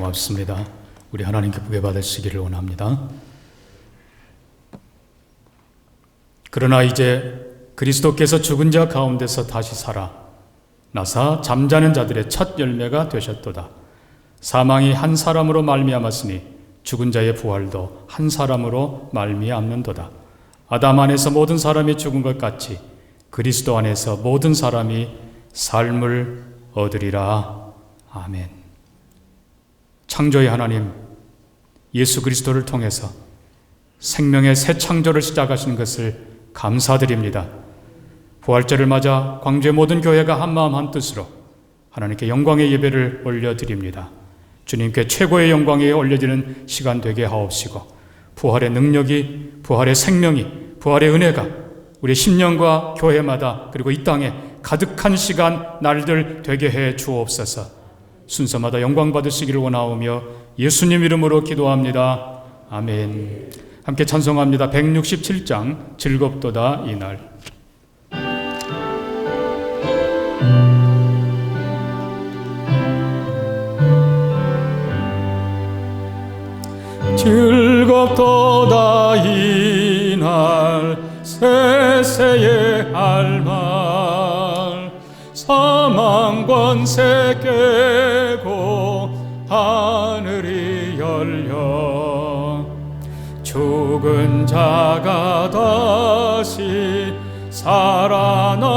고맙습니다. 우리 하나님 기쁘게 받으시기를 원합니다. 그러나 이제 그리스도께서 죽은 자 가운데서 다시 살아나사 잠자는 자들의 첫 열매가 되셨도다. 사망이 한 사람으로 말미암았으니 죽은 자의 부활도 한 사람으로 말미암는도다. 아담 안에서 모든 사람이 죽은 것 같이 그리스도 안에서 모든 사람이 삶을 얻으리라. 아멘. 창조의 하나님, 예수 그리스도를 통해서 생명의 새 창조를 시작하신 것을 감사드립니다. 부활절을 맞아 광주의 모든 교회가 한마음 한뜻으로 하나님께 영광의 예배를 올려드립니다. 주님께 최고의 영광이 올려지는 시간 되게 하옵시고, 부활의 능력이, 부활의 생명이, 부활의 은혜가 우리 심령과 교회마다 그리고 이 땅에 가득한 시간, 날들 되게 해 주옵소서. 순서마다 영광 받으시기를 원하오며 예수님 이름으로 기도합니다. 아멘. 함께 찬송합니다. 167장 즐겁도다 이날. 즐겁도다 이날 세세의 할말, 사망 권세 깨고 하늘이 열려 죽은 자가 다시 살아나와서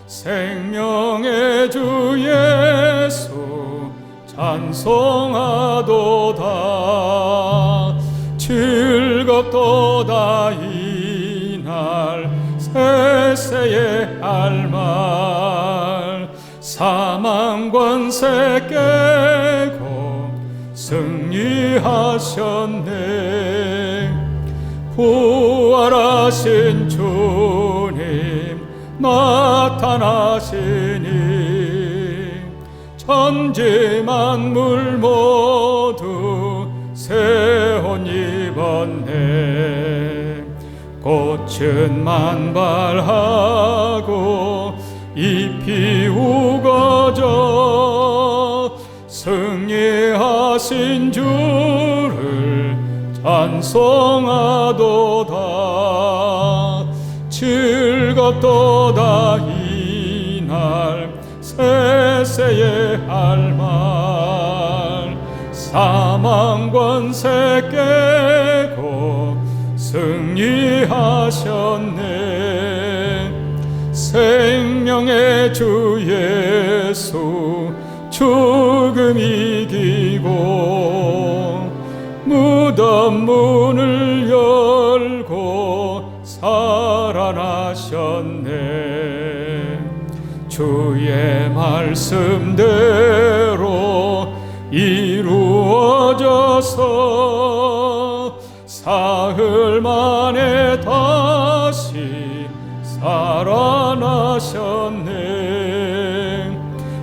생명의 주 예수 찬송하도다. 즐겁도다 이날 세세의 할말, 사망 권세 깨고 승리하셨네. 부활하신 주님 나타나시니 천지 만물 모두 새 옷 입었네. 꽃은 만발하고 잎이 우거져 승리하신 주를 찬송하도다. 즐겁도다 이날 세세의 할말, 사망 권세 깨고 승리하셨네. 생명의 주 예수 죽음 이기고 무덤 문을 열고 살아나셨네. 주의 말씀대로 이루어져서 사흘 만에 다시 살아나셨네.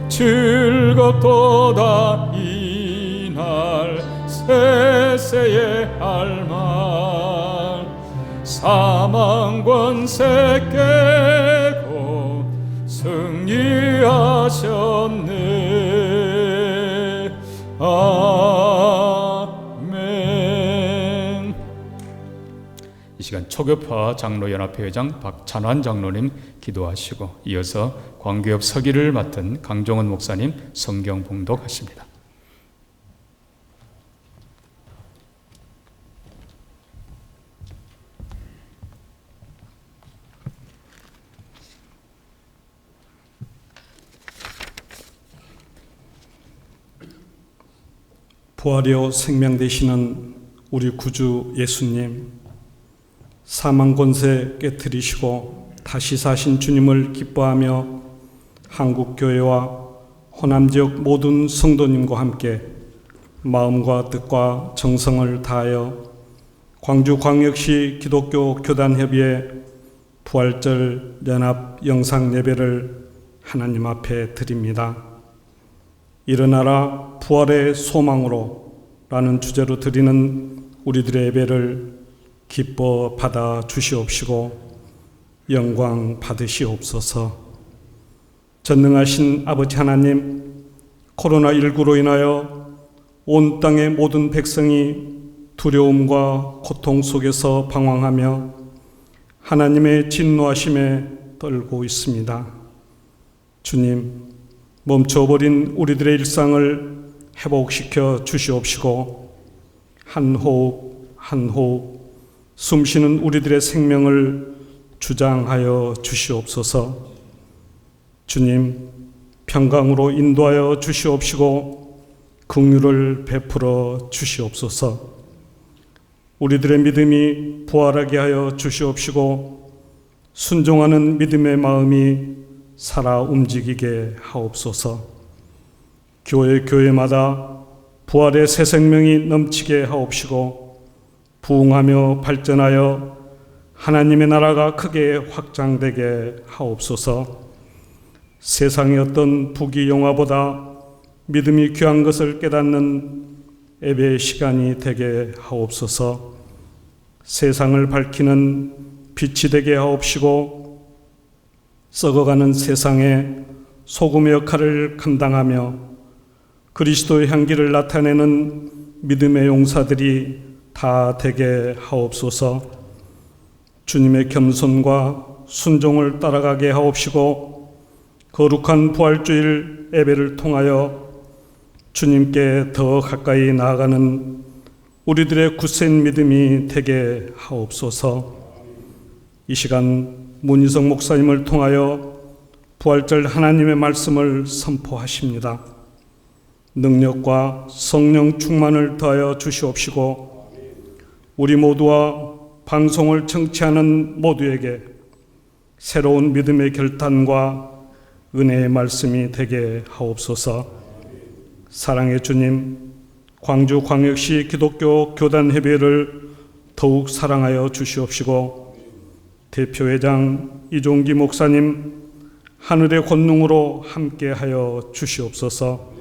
즐겁도다 이날 세세의 할말, 사망 권세 깨고 승리하셨네. 아멘. 이 시간 초교파 장로연합회 회장 박찬환 장로님 기도하시고, 이어서 광교협 서기를 맡은 강종원 목사님 성경 봉독하십니다. 부활이요 생명 되시는 우리 구주 예수님, 사망 권세 깨뜨리시고 다시 사신 주님을 기뻐하며 한국교회와 호남지역 모든 성도님과 함께 마음과 뜻과 정성을 다하여 광주광역시 기독교 교단협의회 부활절 연합 영상 예배를 하나님 앞에 드립니다. 일어나라 부활의 소망으로 라는 주제로 드리는 우리들의 예배를 기뻐 받아 주시옵시고 영광 받으시옵소서. 전능하신 아버지 하나님, 코로나19로 인하여 온 땅의 모든 백성이 두려움과 고통 속에서 방황하며 하나님의 진노하심에 떨고 있습니다. 주님, 멈춰버린 우리들의 일상을 회복시켜 주시옵시고 한 호흡 한 호흡 숨쉬는 우리들의 생명을 주장하여 주시옵소서. 주님, 평강으로 인도하여 주시옵시고 긍휼을 베풀어 주시옵소서. 우리들의 믿음이 부활하게 하여 주시옵시고 순종하는 믿음의 마음이 살아 움직이게 하옵소서. 교회마다 부활의 새 생명이 넘치게 하옵시고 부흥하며 발전하여 하나님의 나라가 크게 확장되게 하옵소서. 세상의 어떤 부귀영화보다 믿음이 귀한 것을 깨닫는 예배의 시간이 되게 하옵소서. 세상을 밝히는 빛이 되게 하옵시고 썩어가는 세상에 소금의 역할을 감당하며 그리스도의 향기를 나타내는 믿음의 용사들이 다 되게 하옵소서. 주님의 겸손과 순종을 따라가게 하옵시고 거룩한 부활주일 예배를 통하여 주님께 더 가까이 나아가는 우리들의 굳센 믿음이 되게 하옵소서. 이 시간 문희성 목사님을 통하여 부활절 하나님의 말씀을 선포하십니다. 능력과 성령 충만을 더하여 주시옵시고 우리 모두와 방송을 청취하는 모두에게 새로운 믿음의 결단과 은혜의 말씀이 되게 하옵소서. 사랑의 주님, 광주광역시 기독교 교단협의회를 더욱 사랑하여 주시옵시고 대표회장 이종기 목사님 하늘의 권능으로 함께하여 주시옵소서.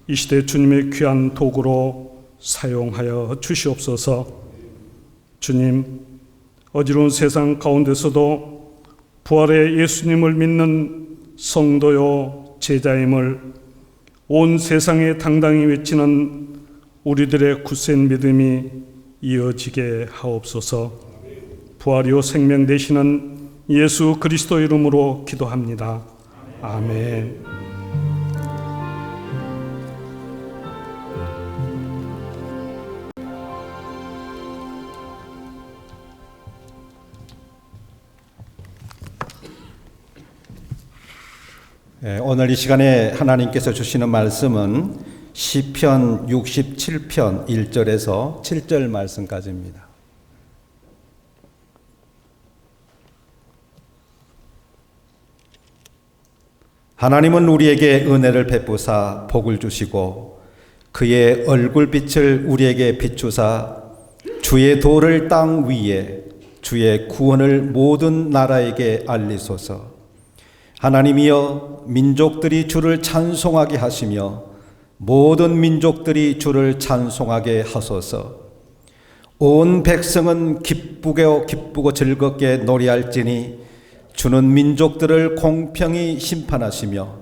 이 시대 주님의 귀한 도구로 사용하여 주시옵소서. 주님, 어지러운 세상 가운데서도 부활의 예수님을 믿는 성도요 제자임을 온 세상에 당당히 외치는 우리들의 굳센 믿음이 이어지게 하옵소서. 부활이요 생명 되시는 예수 그리스도 이름으로 기도합니다. 아멘. 오늘 이 시간에 하나님께서 주시는 말씀은 시편 67편 1절에서 7절 말씀까지입니다. 하나님은 우리에게 은혜를 베푸사 복을 주시고 그의 얼굴빛을 우리에게 비추사 주의 도를 땅 위에 주의 구원을 모든 나라에게 알리소서. 하나님이여, 민족들이 주를 찬송하게 하시며 모든 민족들이 주를 찬송하게 하소서. 온 백성은 기쁘고 즐겁게 노래할지니 주는 민족들을 공평히 심판하시며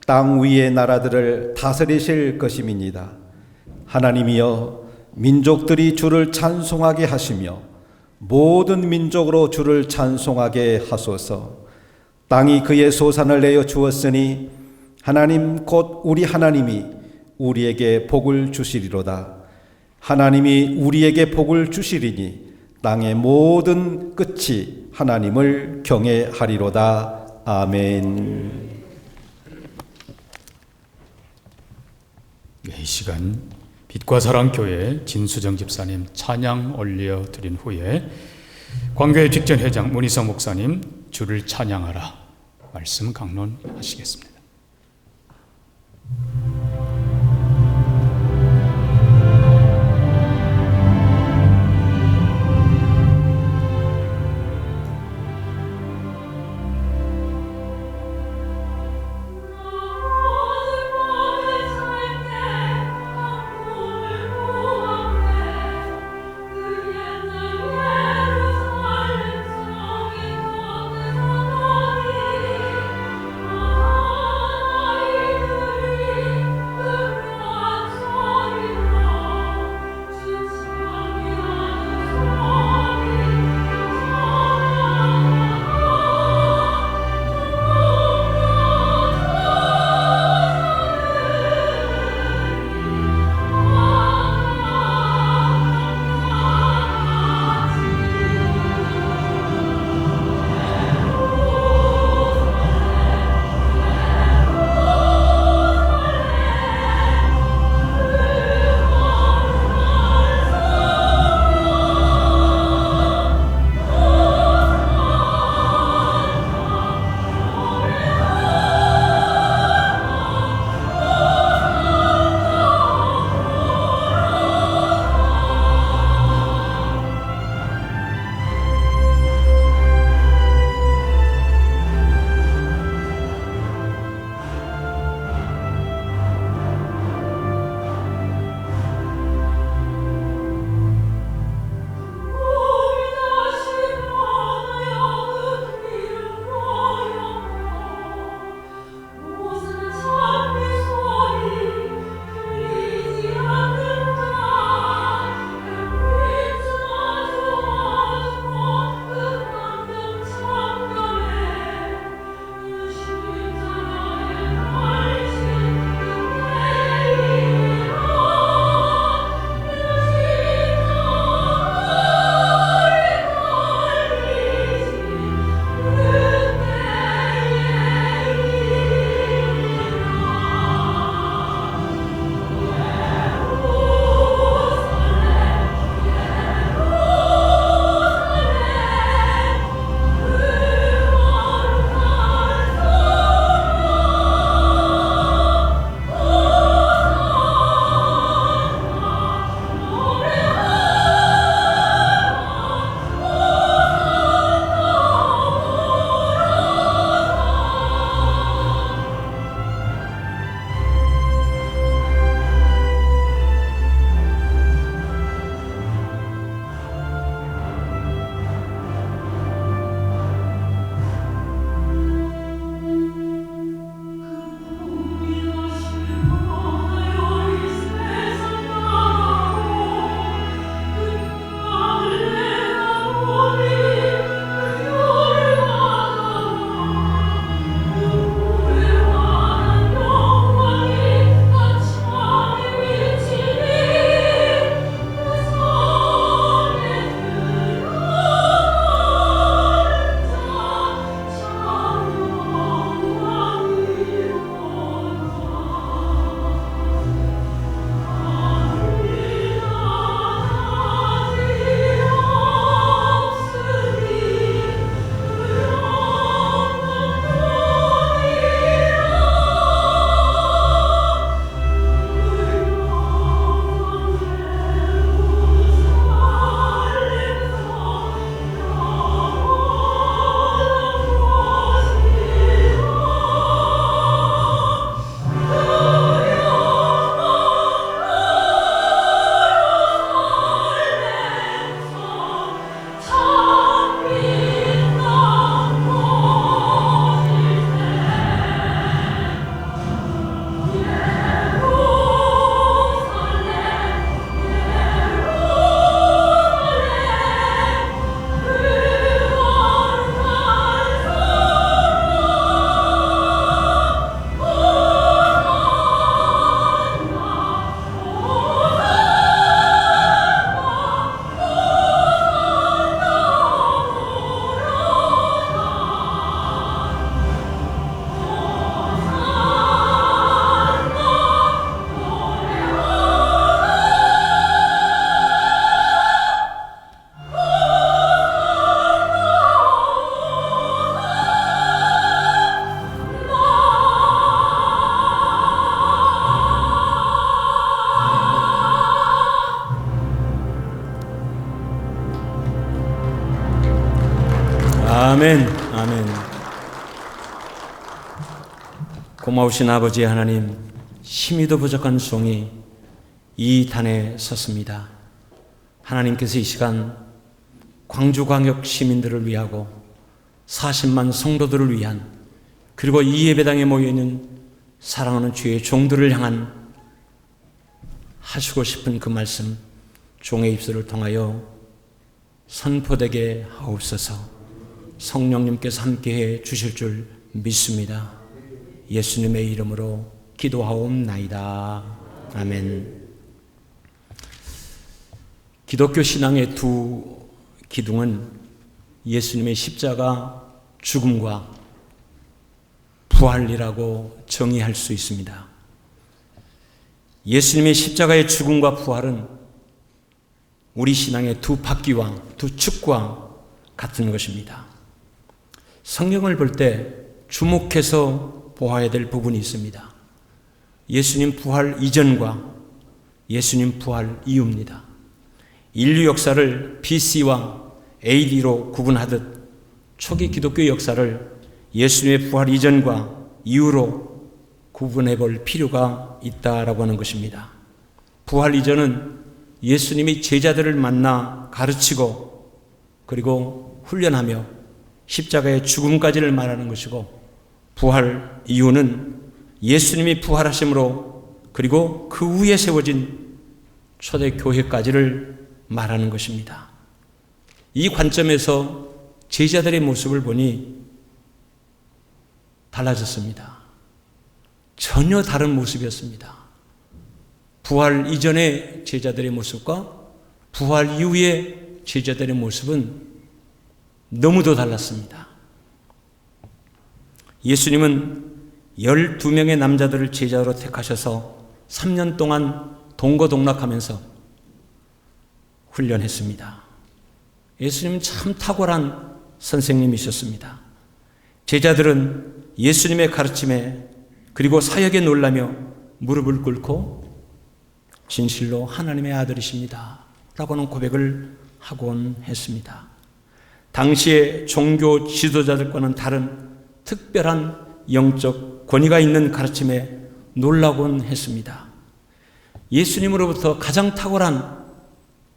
땅 위의 나라들을 다스리실 것임이니이다. 하나님이여, 민족들이 주를 찬송하게 하시며 모든 민족으로 주를 찬송하게 하소서. 땅이 그의 소산을 내어 주었으니 하나님 곧 우리 하나님이 우리에게 복을 주시리로다. 하나님이 우리에게 복을 주시리니 땅의 모든 끝이 하나님을 경외하리로다. 아멘. 이 시간 빛과 사랑 교회 진수정 집사님 찬양 올려 드린 후에 광교회 직전 회장 문희성 목사님 주를 찬양하라 말씀 강론하시겠습니다. 아 아멘, 아멘. 고마우신 아버지 하나님, 힘이도 부족한 종이 이 단에 섰습니다. 하나님께서 이 시간 광주광역 시민들을 위하고 40만 성도들을 위한, 그리고 이 예배당에 모여있는 사랑하는 주의 종들을 향한 하시고 싶은 그 말씀 종의 입술을 통하여 선포되게 하옵소서. 성령님께서 함께해 주실 줄 믿습니다. 예수님의 이름으로 기도하옵나이다. 아멘. 기독교 신앙의 두 기둥은 예수님의 십자가 죽음과 부활이라고 정의할 수 있습니다. 예수님의 십자가의 죽음과 부활은 우리 신앙의 두 바퀴와 두 축과 같은 것입니다. 성경을 볼 때 주목해서 보아야 될 부분이 있습니다. 예수님 부활 이전과 예수님 부활 이후입니다. 인류 역사를 BC와 AD로 구분하듯 초기 기독교 역사를 예수님의 부활 이전과 이후로 구분해 볼 필요가 있다라고 하는 것입니다. 부활 이전은 예수님이 제자들을 만나 가르치고 그리고 훈련하며 십자가의 죽음까지를 말하는 것이고, 부활 이후는 예수님이 부활하심으로 그리고 그 후에 세워진 초대교회까지를 말하는 것입니다. 이 관점에서 제자들의 모습을 보니 달라졌습니다. 전혀 다른 모습이었습니다. 부활 이전의 제자들의 모습과 부활 이후의 제자들의 모습은 너무도 달랐습니다. 예수님은 12명의 남자들을 제자로 택하셔서 3년 동안 동거동락하면서 훈련했습니다. 예수님은 참 탁월한 선생님이셨습니다. 제자들은 예수님의 가르침에 그리고 사역에 놀라며 무릎을 꿇고 진실로 하나님의 아들이십니다 라고는 고백을 하곤 했습니다. 당시의 종교 지도자들과는 다른 특별한 영적 권위가 있는 가르침에 놀라곤 했습니다. 예수님으로부터 가장 탁월한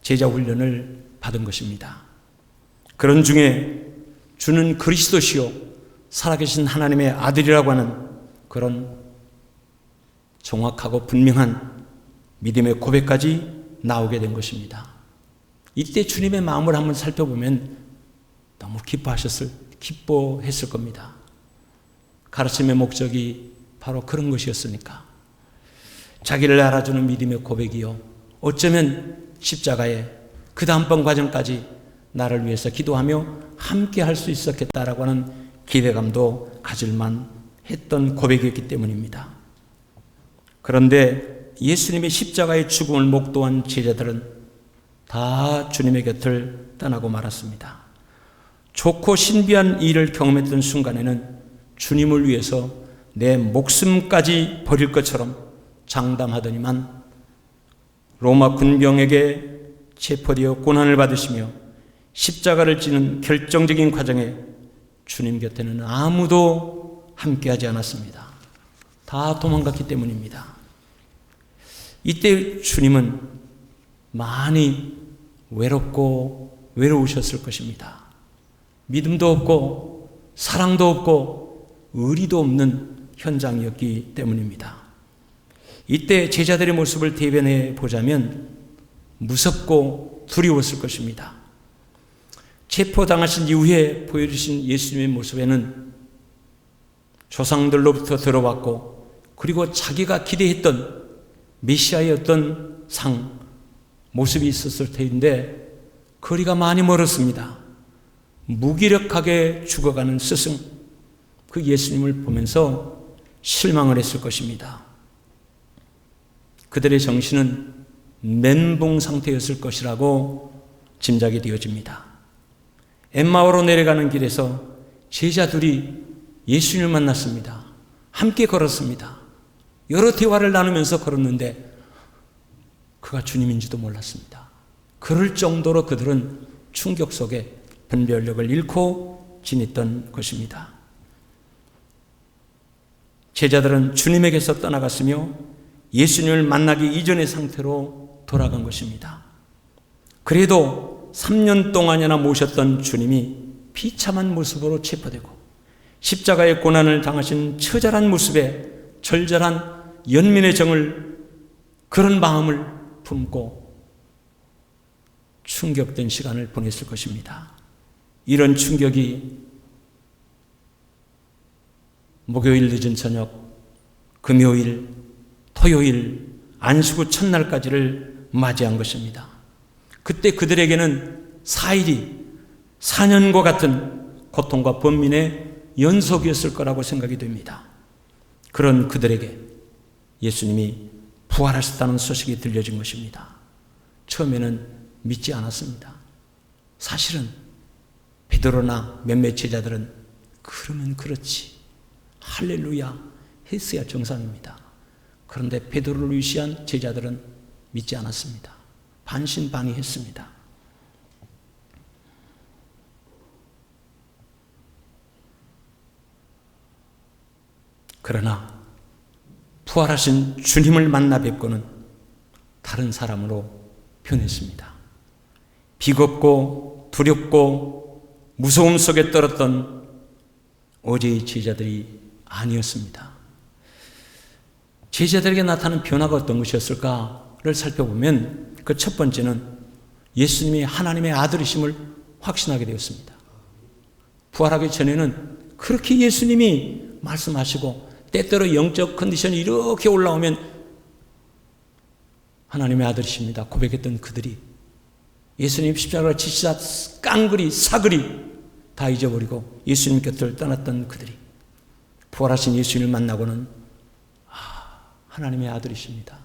제자 훈련을 받은 것입니다. 그런 중에 주는 그리스도시요 살아계신 하나님의 아들이라고 하는 그런 정확하고 분명한 믿음의 고백까지 나오게 된 것입니다. 이때 주님의 마음을 한번 살펴보면 너무 기뻐했을 겁니다. 가르침의 목적이 바로 그런 것이었으니까. 자기를 알아주는 믿음의 고백이요, 어쩌면 십자가의 그 다음번 과정까지 나를 위해서 기도하며 함께 할 수 있었겠다라고 하는 기대감도 가질만 했던 고백이었기 때문입니다. 그런데 예수님의 십자가의 죽음을 목도한 제자들은 다 주님의 곁을 떠나고 말았습니다. 좋고 신비한 일을 경험했던 순간에는 주님을 위해서 내 목숨까지 버릴 것처럼 장담하더니만 로마 군병에게 체포되어 고난을 받으시며 십자가를 지는 결정적인 과정에 주님 곁에는 아무도 함께하지 않았습니다. 다 도망갔기 때문입니다. 이때 주님은 많이 외로우셨을 것입니다. 믿음도 없고 사랑도 없고 의리도 없는 현장이었기 때문입니다. 이때 제자들의 모습을 대변해 보자면 무섭고 두려웠을 것입니다. 체포당하신 이후에 보여주신 예수님의 모습에는 조상들로부터 들어왔고 그리고 자기가 기대했던 메시아의 어떤 모습이 있었을 터인데 거리가 많이 멀었습니다. 무기력하게 죽어가는 스승, 그 예수님을 보면서 실망을 했을 것입니다. 그들의 정신은 멘붕 상태였을 것이라고 짐작이 되어집니다. 엠마오로 내려가는 길에서 제자들이 예수님을 만났습니다. 함께 걸었습니다. 여러 대화를 나누면서 걸었는데 그가 주님인지도 몰랐습니다. 그럴 정도로 그들은 충격 속에 분별력을 잃고 지냈던 것입니다. 제자들은 주님에게서 떠나갔으며 예수님을 만나기 이전의 상태로 돌아간 것입니다. 그래도 3년 동안이나 모셨던 주님이 비참한 모습으로 체포되고 십자가의 고난을 당하신 처절한 모습에 절절한 연민의 정을, 그런 마음을 품고 충격된 시간을 보냈을 것입니다. 이런 충격이 목요일 늦은 저녁, 금요일, 토요일, 안식 첫날까지를 맞이한 것입니다. 그때 그들에게는 4일이 4년과 같은 고통과 번민의 연속이었을 거라고 생각이 됩니다. 그런 그들에게 예수님이 부활하셨다는 소식이 들려진 것입니다. 처음에는 믿지 않았습니다. 사실은 베드로나 몇몇 제자들은 그러면 그렇지, 할렐루야 했어야 정상입니다. 그런데 베드로를 위시한 제자들은 믿지 않았습니다. 반신반의했습니다. 그러나 부활하신 주님을 만나 뵙고는 다른 사람으로 변했습니다. 비겁고 두렵고 무서움 속에 떨었던 어제의 제자들이 아니었습니다. 제자들에게 나타난 변화가 어떤 것이었을까를 살펴보면 그 첫 번째는 예수님이 하나님의 아들이심을 확신하게 되었습니다. 부활하기 전에는 그렇게 예수님이 말씀하시고 때때로 영적 컨디션이 이렇게 올라오면 하나님의 아들이십니다 고백했던 그들이 예수님 십자가를 지시자 깡그리 사그리 다 잊어버리고 예수님 곁을 떠났던 그들이 부활하신 예수님을 만나고는 하나님의 아들이십니다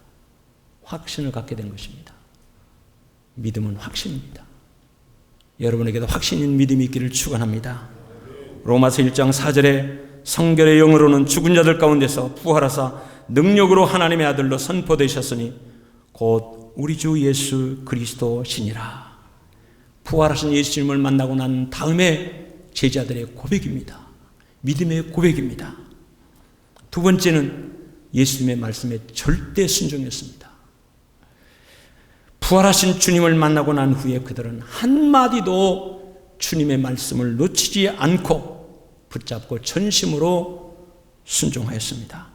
확신을 갖게 된 것입니다. 믿음은 확신입니다. 여러분에게도 확신 있는 믿음이 있기를 축원합니다. 로마서 1장 4절에 성결의 영으로는 죽은 자들 가운데서 부활하사 능력으로 하나님의 아들로 선포되셨으니 곧 우리 주 예수 그리스도시니라. 부활하신 예수님을 만나고 난 다음에 제자들의 고백입니다. 믿음의 고백입니다. 두 번째는 예수님의 말씀에 절대 순종했습니다. 부활하신 주님을 만나고 난 후에 그들은 한마디도 주님의 말씀을 놓치지 않고 붙잡고 전심으로 순종하였습니다.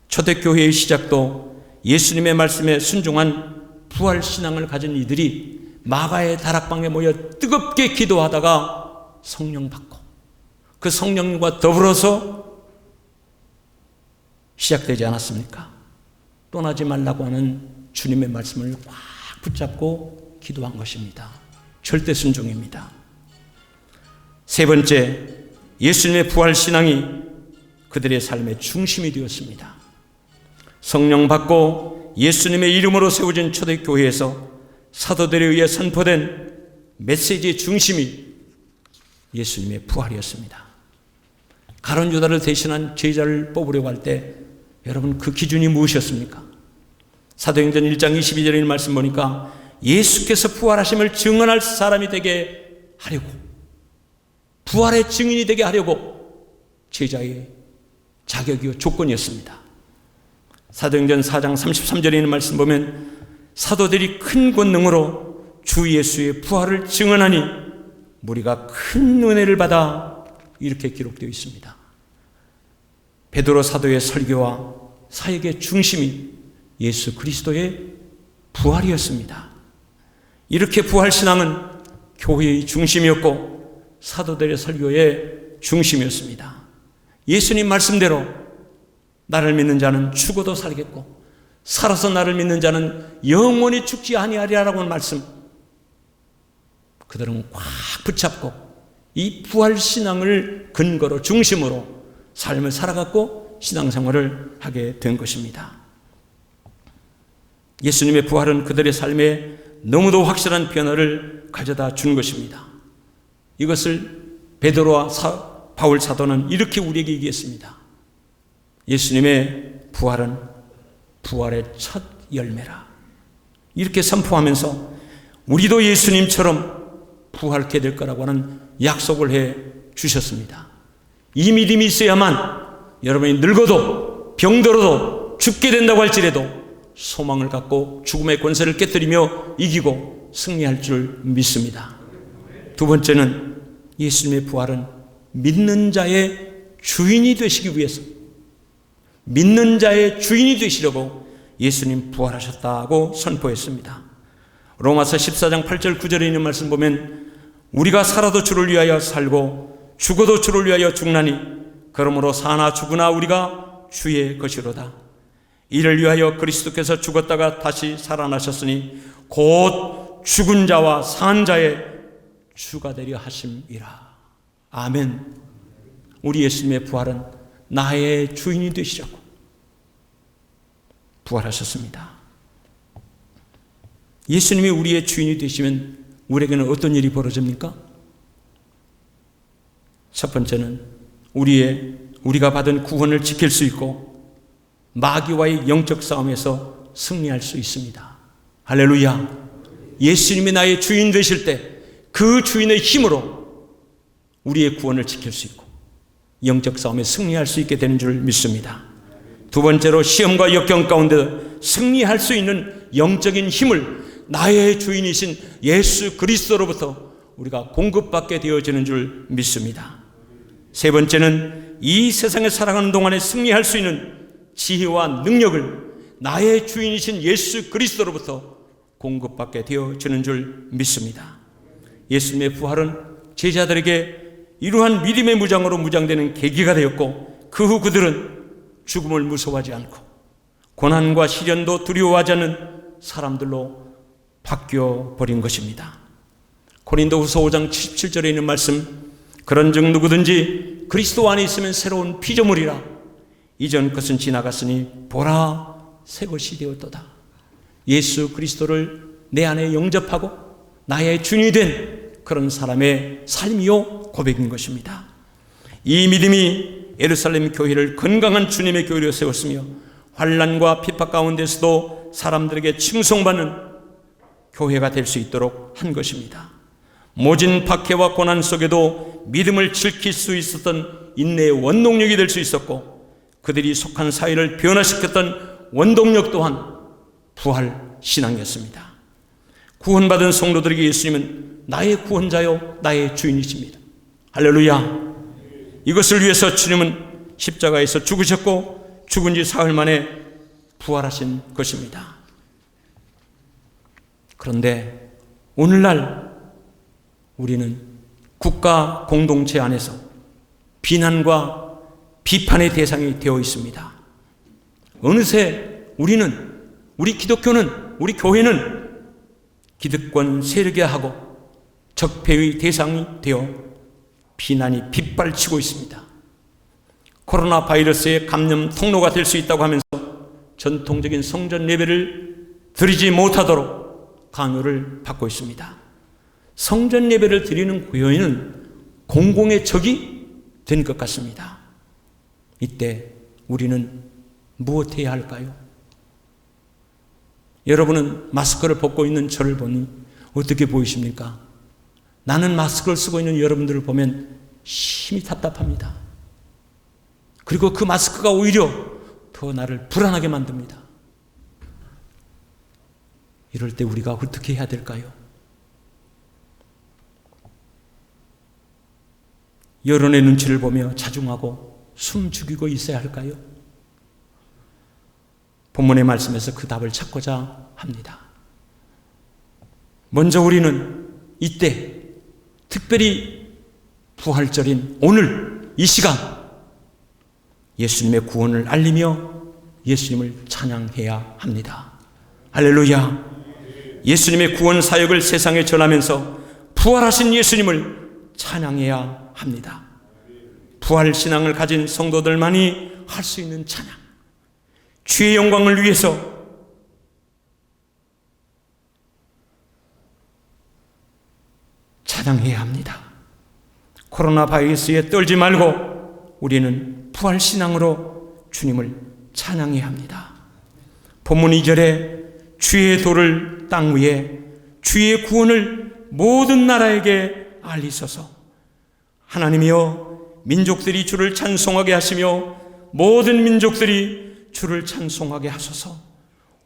초대교회의 시작도 예수님의 말씀에 순종한 부활신앙을 가진 이들이 마가의 다락방에 모여 뜨겁게 기도하다가 성령 받고 그 성령과 더불어서 시작되지 않았습니까? 떠나지 말라고 하는 주님의 말씀을 꽉 붙잡고 기도한 것입니다. 절대 순종입니다. 세 번째, 예수님의 부활신앙이 그들의 삶의 중심이 되었습니다. 성령 받고 예수님의 이름으로 세워진 초대교회에서 사도들에 의해 선포된 메시지의 중심이 예수님의 부활이었습니다. 가룟 유다를 대신한 제자를 뽑으려고 할 때 여러분 그 기준이 무엇이었습니까? 사도행전 1장 22절의 말씀 보니까 예수께서 부활하심을 증언할 사람이 되게 하려고, 부활의 증인이 되게 하려고 제자의 자격이요 조건이었습니다. 사도행전 4장 33절에 있는 말씀 보면 사도들이 큰 권능으로 주 예수의 부활을 증언하니 무리가 큰 은혜를 받아 이렇게 기록되어 있습니다. 베드로 사도의 설교와 사역의 중심이 예수 그리스도의 부활이었습니다. 이렇게 부활신앙은 교회의 중심이었고 사도들의 설교의 중심이었습니다. 예수님 말씀대로 나를 믿는 자는 죽어도 살겠고 살아서 나를 믿는 자는 영원히 죽지 아니하리라고 하는 말씀, 그들은 꽉 붙잡고 이 부활신앙을 근거로 중심으로 삶을 살아갔고 신앙생활을 하게 된 것입니다. 예수님의 부활은 그들의 삶에 너무도 확실한 변화를 가져다 준 것입니다. 이것을 베드로와 바울 사도는 이렇게 우리에게 얘기했습니다. 예수님의 부활은 부활의 첫 열매라. 이렇게 선포하면서 우리도 예수님처럼 부활케 될 거라고 하는 약속을 해 주셨습니다. 이 믿음이 있어야만 여러분이 늙어도 병들어도 죽게 된다고 할지라도 소망을 갖고 죽음의 권세를 깨뜨리며 이기고 승리할 줄 믿습니다. 두 번째는 예수님의 부활은 믿는 자의 주인이 되시기 위해서, 믿는 자의 주인이 되시려고 예수님 부활하셨다고 선포했습니다. 로마서 14장 8절 9절에 있는 말씀 보면 우리가 살아도 주를 위하여 살고 죽어도 주를 위하여 죽나니 그러므로 사나 죽으나 우리가 주의 것이로다. 이를 위하여 그리스도께서 죽었다가 다시 살아나셨으니 곧 죽은 자와 산 자의 주가 되려 하심이라. 아멘. 우리 예수님의 부활은 나의 주인이 되시려고 부활하셨습니다. 예수님이 우리의 주인이 되시면 우리에게는 어떤 일이 벌어집니까? 첫 번째는 우리가 받은 구원을 지킬 수 있고 마귀와의 영적 싸움에서 승리할 수 있습니다. 할렐루야. 예수님이 나의 주인 되실 때 그 주인의 힘으로 우리의 구원을 지킬 수 있고 영적 싸움에 승리할 수 있게 되는 줄 믿습니다. 두 번째로 시험과 역경 가운데 승리할 수 있는 영적인 힘을 나의 주인이신 예수 그리스도로부터 우리가 공급받게 되어지는 줄 믿습니다. 세 번째는 이 세상에 살아가는 동안에 승리할 수 있는 지혜와 능력을 나의 주인이신 예수 그리스도로부터 공급받게 되어지는 줄 믿습니다. 예수님의 부활은 제자들에게 이러한 믿음의 무장으로 무장되는 계기가 되었고 그 후 그들은 죽음을 무서워하지 않고 고난과 시련도 두려워하지 않는 사람들로 바뀌어 버린 것입니다. 고린도후서 5장 77절에 있는 말씀, 그런즉 누구든지 그리스도 안에 있으면 새로운 피조물이라 이전 것은 지나갔으니 보라 새 것이 되었도다. 예수 그리스도를 내 안에 영접하고 나의 주인이 된 그런 사람의 삶이요 고백인 것입니다. 이 믿음이 예루살렘 교회를 건강한 주님의 교회로 세웠으며 환난과 핍박 가운데서도 사람들에게 칭송받는 교회가 될 수 있도록 한 것입니다. 모진 박해와 고난 속에도 믿음을 지킬 수 있었던 인내의 원동력이 될 수 있었고 그들이 속한 사회를 변화시켰던 원동력 또한 부활 신앙이었습니다. 구원받은 성도들에게 예수님은 나의 구원자요 나의 주인이십니다. 할렐루야. 이것을 위해서 주님은 십자가에서 죽으셨고 죽은 지 사흘 만에 부활하신 것입니다. 그런데 오늘날 우리는 국가 공동체 안에서 비난과 비판의 대상이 되어 있습니다. 어느새 우리 기독교는, 우리 교회는 기득권 세력에 하고 적폐의 대상이 되어 비난이 빗발치고 있습니다. 코로나 바이러스의 감염 통로가 될 수 있다고 하면서 전통적인 성전 예배를 드리지 못하도록 강요를 받고 있습니다. 성전 예배를 드리는 교회는 공공의 적이 된 것 같습니다. 이때 우리는 무엇해야 할까요? 여러분은 마스크를 벗고 있는 저를 보니 어떻게 보이십니까? 나는 마스크를 쓰고 있는 여러분들을 보면 심히 답답합니다. 그리고 그 마스크가 오히려 더 나를 불안하게 만듭니다. 이럴 때 우리가 어떻게 해야 될까요? 여론의 눈치를 보며 자중하고 숨 죽이고 있어야 할까요? 본문의 말씀에서 그 답을 찾고자 합니다. 먼저 우리는 이때 특별히 부활절인 오늘 이 시간 예수님의 구원을 알리며 예수님을 찬양해야 합니다. 할렐루야. 예수님의 구원 사역을 세상에 전하면서 부활하신 예수님을 찬양해야 합니다. 부활 신앙을 가진 성도들만이 할 수 있는 찬양, 주의 영광을 위해서 찬양해야 합니다. 코로나 바이러스에 떨지 말고 우리는 부활 신앙으로 주님을 찬양해야 합니다. 본문 2절에 주의 도를 땅 위에 주의 구원을 모든 나라에게 알리소서. 하나님이여, 민족들이 주를 찬송하게 하시며 모든 민족들이 주를 찬송하게 하소서.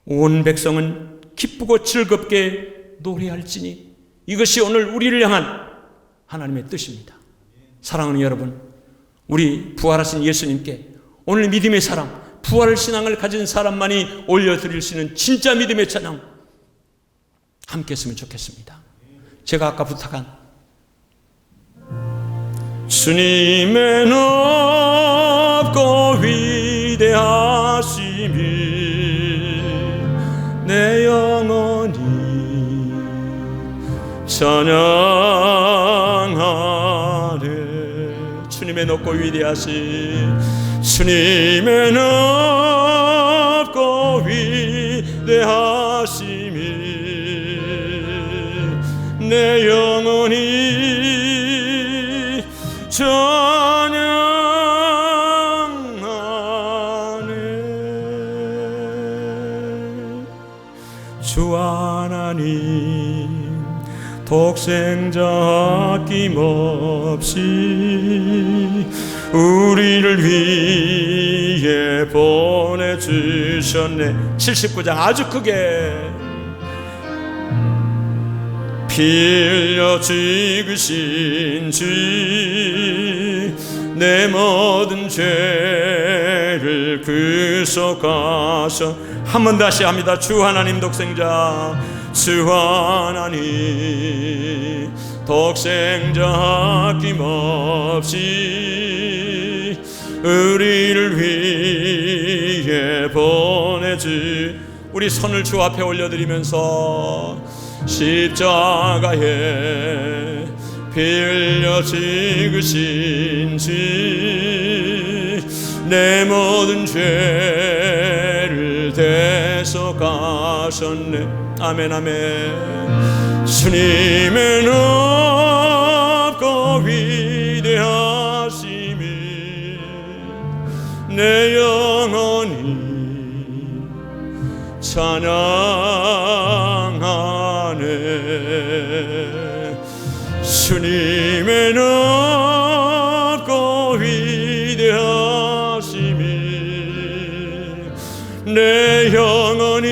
온 백성은 기쁘고 즐겁게 노래할지니. 이것이 오늘 우리를 향한 하나님의 뜻입니다. 사랑하는 여러분, 우리 부활하신 예수님께 오늘 믿음의 사랑, 부활 신앙을 가진 사람만이 올려드릴 수 있는 진짜 믿음의 찬양 함께 했으면 좋겠습니다. 제가 아까 부탁한 주님의 높고 위대하심이 내 영혼이 찬양하네. 주님의 높고 위대하심, 주님의 높고 위대하심이 내 영혼이 찬양하네. 주 하나님 독생자 아낌없이 우리를 위해 보내주셨네. 79장 아주 크게 피 흘려 죽으신 주 내 모든 죄를 구속하셔. 한 번 다시 합니다. 주 하나님 독생자, 주 하나님 독생자 아낌없이 우리를 위해 보내주. 우리 손을 주 앞에 올려드리면서 십자가에 피 흘려 죽으신 주 내 모든 죄를 대속하셨네. 아멘 아멘. 주님의 높고 위대하심이 내 영혼이 찬양하네. 주님의 높고 위대하심이 내 영혼이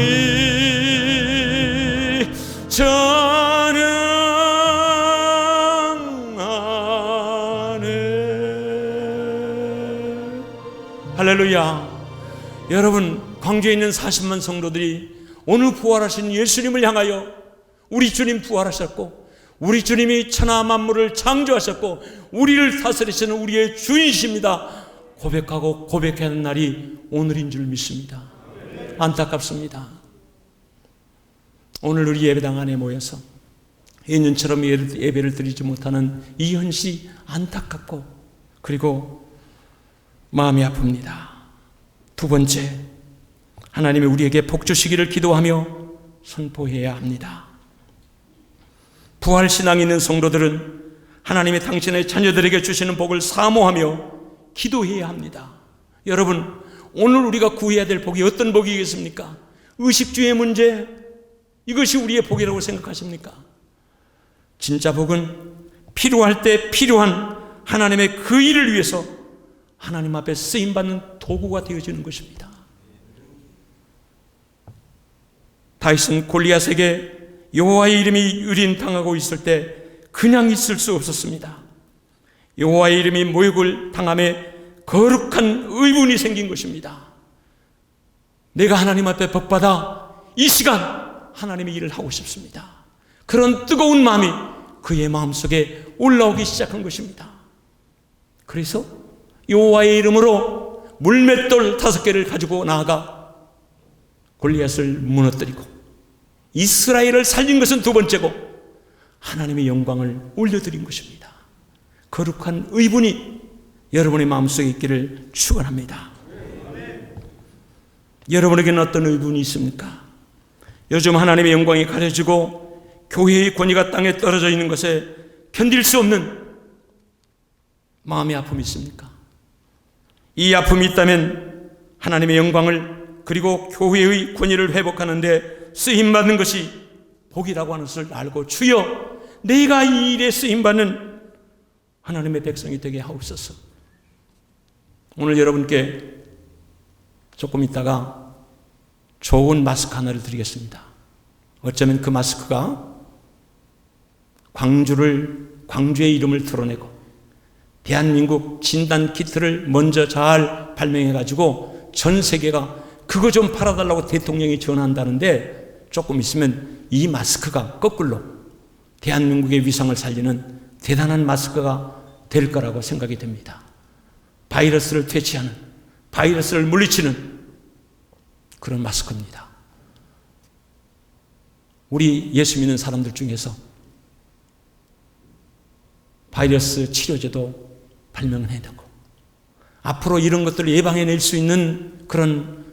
찬양하네. 할렐루야. 여러분, 광주에 있는 40만 성도들이 오늘 부활하신 예수님을 향하여 우리 주님 부활하셨고 우리 주님이 천하 만물을 창조하셨고 우리를 다스리시는 우리의 주인이십니다 고백하고 고백하는 날이 오늘인 줄 믿습니다. 안타깝습니다. 오늘 우리 예배당 안에 모여서 예년처럼 예배를 드리지 못하는 이 현실이 안타깝고 그리고 마음이 아픕니다. 두 번째, 하나님이 우리에게 복 주시기를 기도하며 선포해야 합니다. 부활신앙이 있는 성도들은 하나님이 당신의 자녀들에게 주시는 복을 사모하며 기도해야 합니다. 여러분, 오늘 우리가 구해야 될 복이 어떤 복이겠습니까? 의식주의 문제, 이것이 우리의 복이라고 생각하십니까? 진짜 복은 필요할 때 필요한 하나님의 그 일을 위해서 하나님 앞에 쓰임받는 도구가 되어지는 것입니다. 다윗은 골리앗에게 여호와의 이름이 유린당하고 있을 때 그냥 있을 수 없었습니다. 여호와의 이름이 모욕을 당함에 거룩한 의문이 생긴 것입니다. 내가 하나님 앞에 복받아 이 시간 하나님의 일을 하고 싶습니다. 그런 뜨거운 마음이 그의 마음속에 올라오기 시작한 것입니다. 그래서 여호와의 이름으로 물맷돌 5개를 가지고 나아가 골리앗을 무너뜨리고 이스라엘을 살린 것은 두 번째고 하나님의 영광을 올려드린 것입니다. 거룩한 의분이 여러분의 마음속에 있기를 축원합니다. 여러분에게는 어떤 의분이 있습니까? 요즘 하나님의 영광이 가려지고 교회의 권위가 땅에 떨어져 있는 것에 견딜 수 없는 마음의 아픔이 있습니까? 이 아픔이 있다면 하나님의 영광을 그리고 교회의 권위를 회복하는 데 쓰임받는 것이 복이라고 하는 것을 알고 주여 내가 이 일에 쓰임받는 하나님의 백성이 되게 하옵소서. 오늘 여러분께 조금 있다가 좋은 마스크 하나를 드리겠습니다. 어쩌면 그 마스크가 광주의 이름을 드러내고 대한민국 진단 키트를 먼저 잘 발명해가지고 전 세계가 그거 좀 팔아달라고 대통령이 전화한다는데 조금 있으면 이 마스크가 거꾸로 대한민국의 위상을 살리는 대단한 마스크가 될 거라고 생각이 됩니다. 바이러스를 퇴치하는, 바이러스를 물리치는 그런 마스크입니다. 우리 예수 믿는 사람들 중에서 바이러스 치료제도 발명을 해내고 앞으로 이런 것들을 예방해낼 수 있는 그런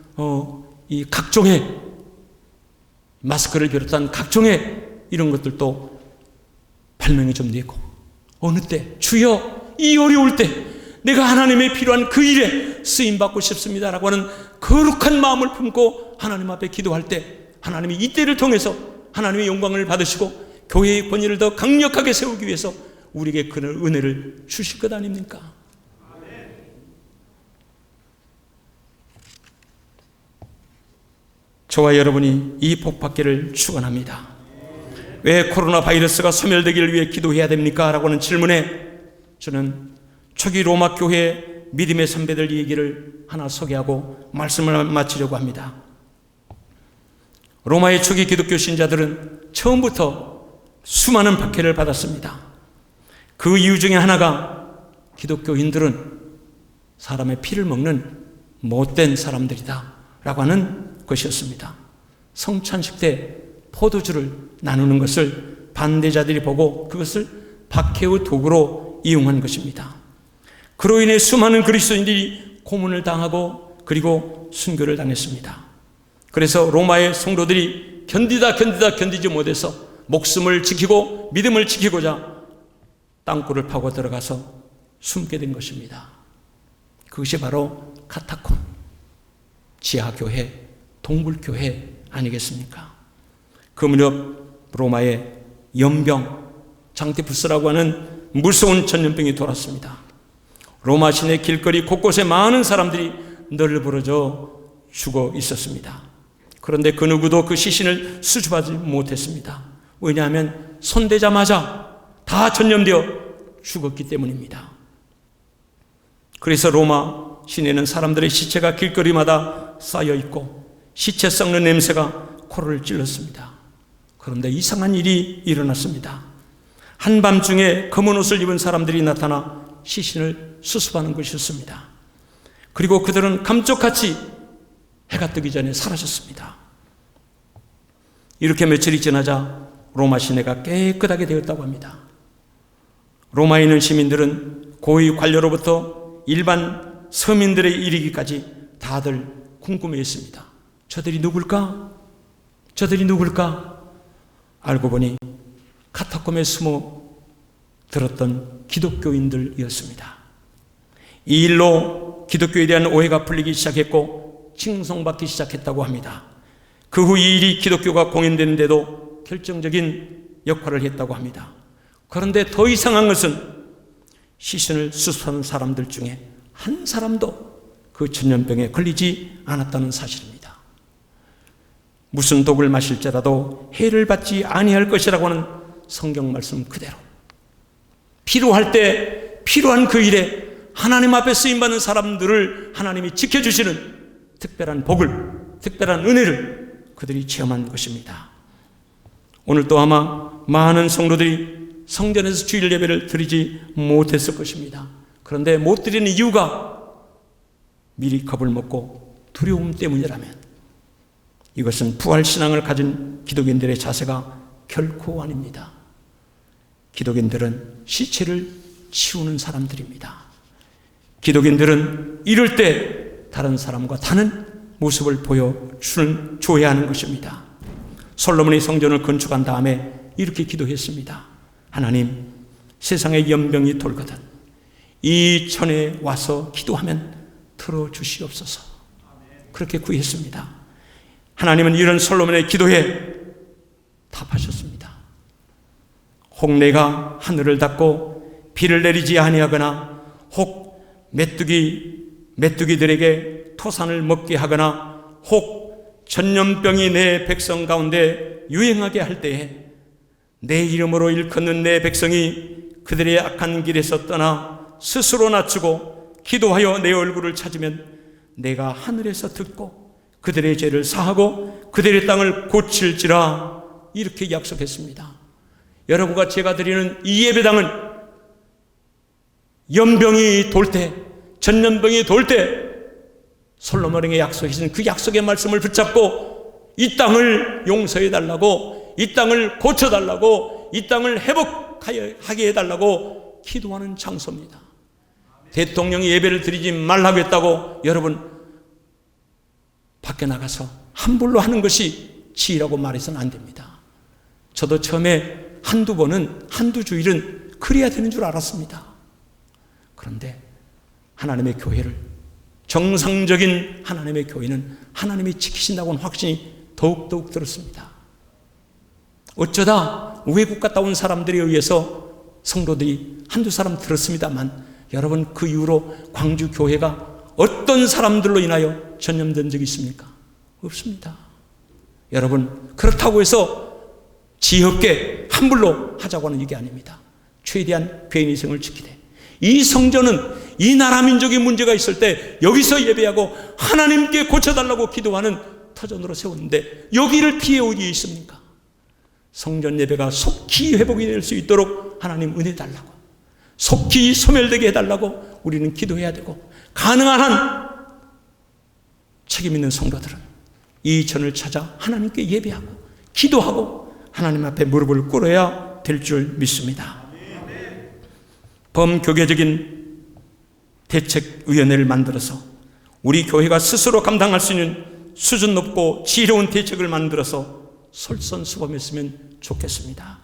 이 각종의 마스크를 비롯한 각종의 이런 것들도 발명이 좀 되고 어느 때 주여 이 어려울 때 내가 하나님의 필요한 그 일에 쓰임받고 싶습니다라고 하는 거룩한 마음을 품고 하나님 앞에 기도할 때 하나님이 이때를 통해서 하나님의 영광을 받으시고 교회의 권위를 더 강력하게 세우기 위해서 우리에게 그 은혜를 주실 것 아닙니까? 저와 여러분이 이 복 받기를 축원합니다. 왜 코로나 바이러스가 소멸되기를 위해 기도해야 됩니까? 라고 하는 질문에 저는 초기 로마 교회 믿음의 선배들 얘기를 하나 소개하고 말씀을 마치려고 합니다. 로마의 초기 기독교 신자들은 처음부터 수많은 박해를 받았습니다. 그 이유 중에 하나가 기독교인들은 사람의 피를 먹는 못된 사람들이다 라고 하는 것이었습니다. 성찬식 때 포도주를 나누는 것을 반대자들이 보고 그것을 박해의 도구로 이용한 것입니다. 그로 인해 수많은 그리스도인들이 고문을 당하고 그리고 순교를 당했습니다. 그래서 로마의 성도들이 견디지 못해서 목숨을 지키고 믿음을 지키고자 땅굴을 파고 들어가서 숨게 된 것입니다. 그것이 바로 카타콤, 지하교회, 동굴교회 아니겠습니까? 그 무렵 로마의 연병, 장티푸스라고 하는 무서운 전염병이 돌았습니다. 로마 시내 길거리 곳곳에 많은 사람들이 널브러져 죽어 있었습니다. 그런데 그 누구도 그 시신을 수습하지 못했습니다. 왜냐하면 손대자마자 다 전염되어 죽었기 때문입니다. 그래서 로마 시내는 사람들의 시체가 길거리마다 쌓여 있고 시체 썩는 냄새가 코를 찔렀습니다. 그런데 이상한 일이 일어났습니다. 한밤중에 검은 옷을 입은 사람들이 나타나 시신을 수습하는 것이었습니다. 그리고 그들은 감쪽같이 해가 뜨기 전에 사라졌습니다. 이렇게 며칠이 지나자 로마 시내가 깨끗하게 되었다고 합니다. 로마에 있는 시민들은 고위 관료로부터 일반 서민들에 이르기까지 다들 궁금해했습니다. 저들이 누굴까? 저들이 누굴까? 알고 보니 카타콤에 숨어 들었던 기독교인들이었습니다. 이 일로 기독교에 대한 오해가 풀리기 시작했고 칭송받기 시작했다고 합니다. 그 후 이 일이 기독교가 공연되는데도 결정적인 역할을 했다고 합니다. 그런데 더 이상한 것은 시신을 수습하는 사람들 중에 한 사람도 그 전염병에 걸리지 않았다는 사실입니다. 무슨 독을 마실지라도 해를 받지 아니할 것이라고 하는 성경 말씀 그대로 필요할 때 필요한 그 일에 하나님 앞에 쓰임받는 사람들을 하나님이 지켜주시는 특별한 복을, 특별한 은혜를 그들이 체험한 것입니다. 오늘도 아마 많은 성도들이 성전에서 주일 예배를 드리지 못했을 것입니다. 그런데 못 드리는 이유가 미리 겁을 먹고 두려움 때문이라면 이것은 부활신앙을 가진 기독인들의 자세가 결코 아닙니다. 기독인들은 시체를 치우는 사람들입니다. 기독인들은 이럴 때 다른 사람과 다른 모습을 보여줘야 하는 것입니다. 솔로몬이 성전을 건축한 다음에 이렇게 기도했습니다. 하나님, 세상에 연병이 돌거든 이 전에 와서 기도하면 들어주시옵소서. 그렇게 구했습니다. 하나님은 이런 솔로몬의 기도에 답하셨습니다. 홍내가 하늘을 닫고 비를 내리지 아니하거나 혹 메뚜기들에게 토산을 먹게 하거나 혹 전염병이 내 백성 가운데 유행하게 할 때에 내 이름으로 일컫는 내 백성이 그들의 악한 길에서 떠나 스스로 낮추고 기도하여 내 얼굴을 찾으면 내가 하늘에서 듣고 그들의 죄를 사하고 그들의 땅을 고칠지라, 이렇게 약속했습니다. 여러분과 제가 드리는 이 예배당은 연병이 돌 때, 전염병이 돌 때 솔로몬에게 약속하신 그 약속의 말씀을 붙잡고 이 땅을 용서해 달라고, 이 땅을 고쳐 달라고, 이 땅을 회복하게 해달라고 기도하는 장소입니다. 대통령이 예배를 드리지 말라고 했다고 여러분 밖에 나가서 함부로 하는 것이 지혜라고 말해서는 안 됩니다. 저도 처음에 한두 주일은 그래야 되는 줄 알았습니다. 그런데 하나님의 교회를, 정상적인 하나님의 교회는 하나님이 지키신다고는 확신이 더욱더욱 들었습니다. 어쩌다 외국 갔다 온 사람들에 의해서 성도들이 한두 사람 들었습니다만, 여러분 그 이후로 광주 교회가 어떤 사람들로 인하여 전염된 적이 있습니까? 없습니다. 여러분, 그렇다고 해서 지혜롭게 함부로 하자고 하는 얘기 아닙니다. 최대한 개인위생을 지키되, 이 성전은 이 나라 민족의 문제가 있을 때 여기서 예배하고 하나님께 고쳐달라고 기도하는 터전으로 세웠는데 여기를 피해 오기 있습니까? 성전 예배가 속히 회복이 될 수 있도록 하나님 은혜 달라고, 속히 소멸되게 해달라고 우리는 기도해야 되고, 가능한 한 책임 있는 성도들은 이 전을 찾아 하나님께 예배하고 기도하고 하나님 앞에 무릎을 꿇어야 될 줄 믿습니다. 범교계적인 대책위원회를 만들어서 우리 교회가 스스로 감당할 수 있는 수준 높고 지혜로운 대책을 만들어서 솔선수범했으면 좋겠습니다.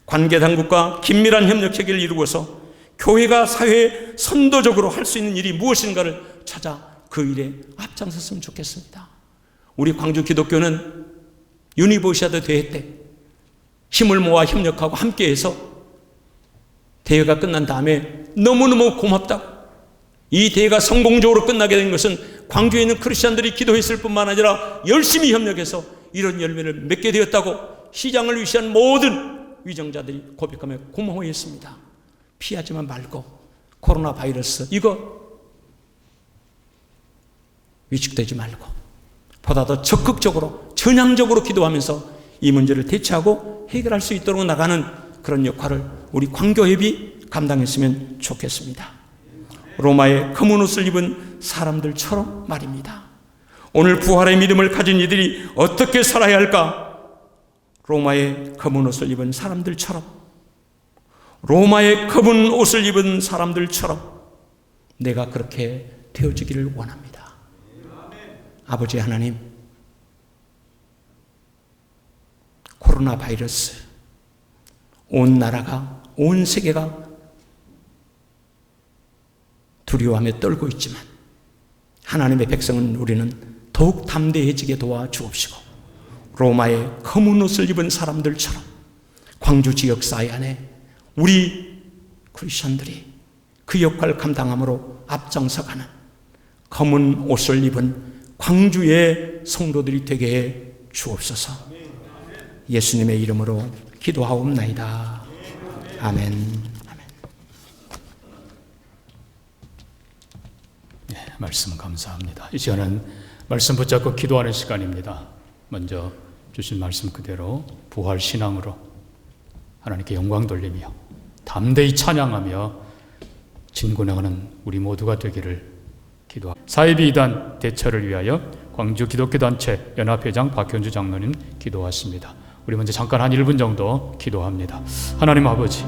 관계당국과 긴밀한 협력체계를 이루어서 교회가 사회에 선도적으로 할 수 있는 일이 무엇인가를 찾아 그 일에 앞장섰으면 좋겠습니다. 우리 광주 기독교는 유니버시아드 대회 때 힘을 모아 협력하고 함께해서 대회가 끝난 다음에 너무너무 고맙다고, 이 대회가 성공적으로 끝나게 된 것은 광주에 있는 크리스찬들이 기도했을 뿐만 아니라 열심히 협력해서 이런 열매를 맺게 되었다고 시장을 위시한 모든 위정자들이 고백하며 고마워했습니다. 피하지만 말고 코로나 바이러스 이거 위축되지 말고 보다 더 적극적으로 전향적으로 기도하면서 이 문제를 대처하고 해결할 수 있도록 나가는 그런 역할을 우리 광교협이 감당했으면 좋겠습니다. 로마의 검은 옷을 입은 사람들처럼 말입니다. 오늘 부활의 믿음을 가진 이들이 어떻게 살아야 할까? 로마의 검은 옷을 입은 사람들처럼, 로마의 검은 옷을 입은 사람들처럼 내가 그렇게 되어지기를 원합니다. 아버지 하나님, 코로나 바이러스, 온 나라가, 온 세계가 두려워하며 떨고 있지만 하나님의 백성은 우리는 더욱 담대해지게 도와주옵시고, 로마의 검은 옷을 입은 사람들처럼 광주 지역 사회 안에 우리 크리스천들이 그 역할을 감당함으로 앞장서가는 검은 옷을 입은 광주의 성도들이 되게 해 주옵소서. 예수님의 이름으로 기도하옵나이다. 아멘. 말씀 감사합니다. 이 시간은 말씀 붙잡고 기도하는 시간입니다. 먼저 주신 말씀 그대로 부활 신앙으로 하나님께 영광 돌리며 담대히 찬양하며 진군하는 우리 모두가 되기를 기도합니다. 사이비 이단 대처를 위하여 광주 기독교단체 연합회장 박현주 장로님 기도하십니다. 우리 먼저 잠깐 한 1분 정도 기도합니다. 하나님 아버지,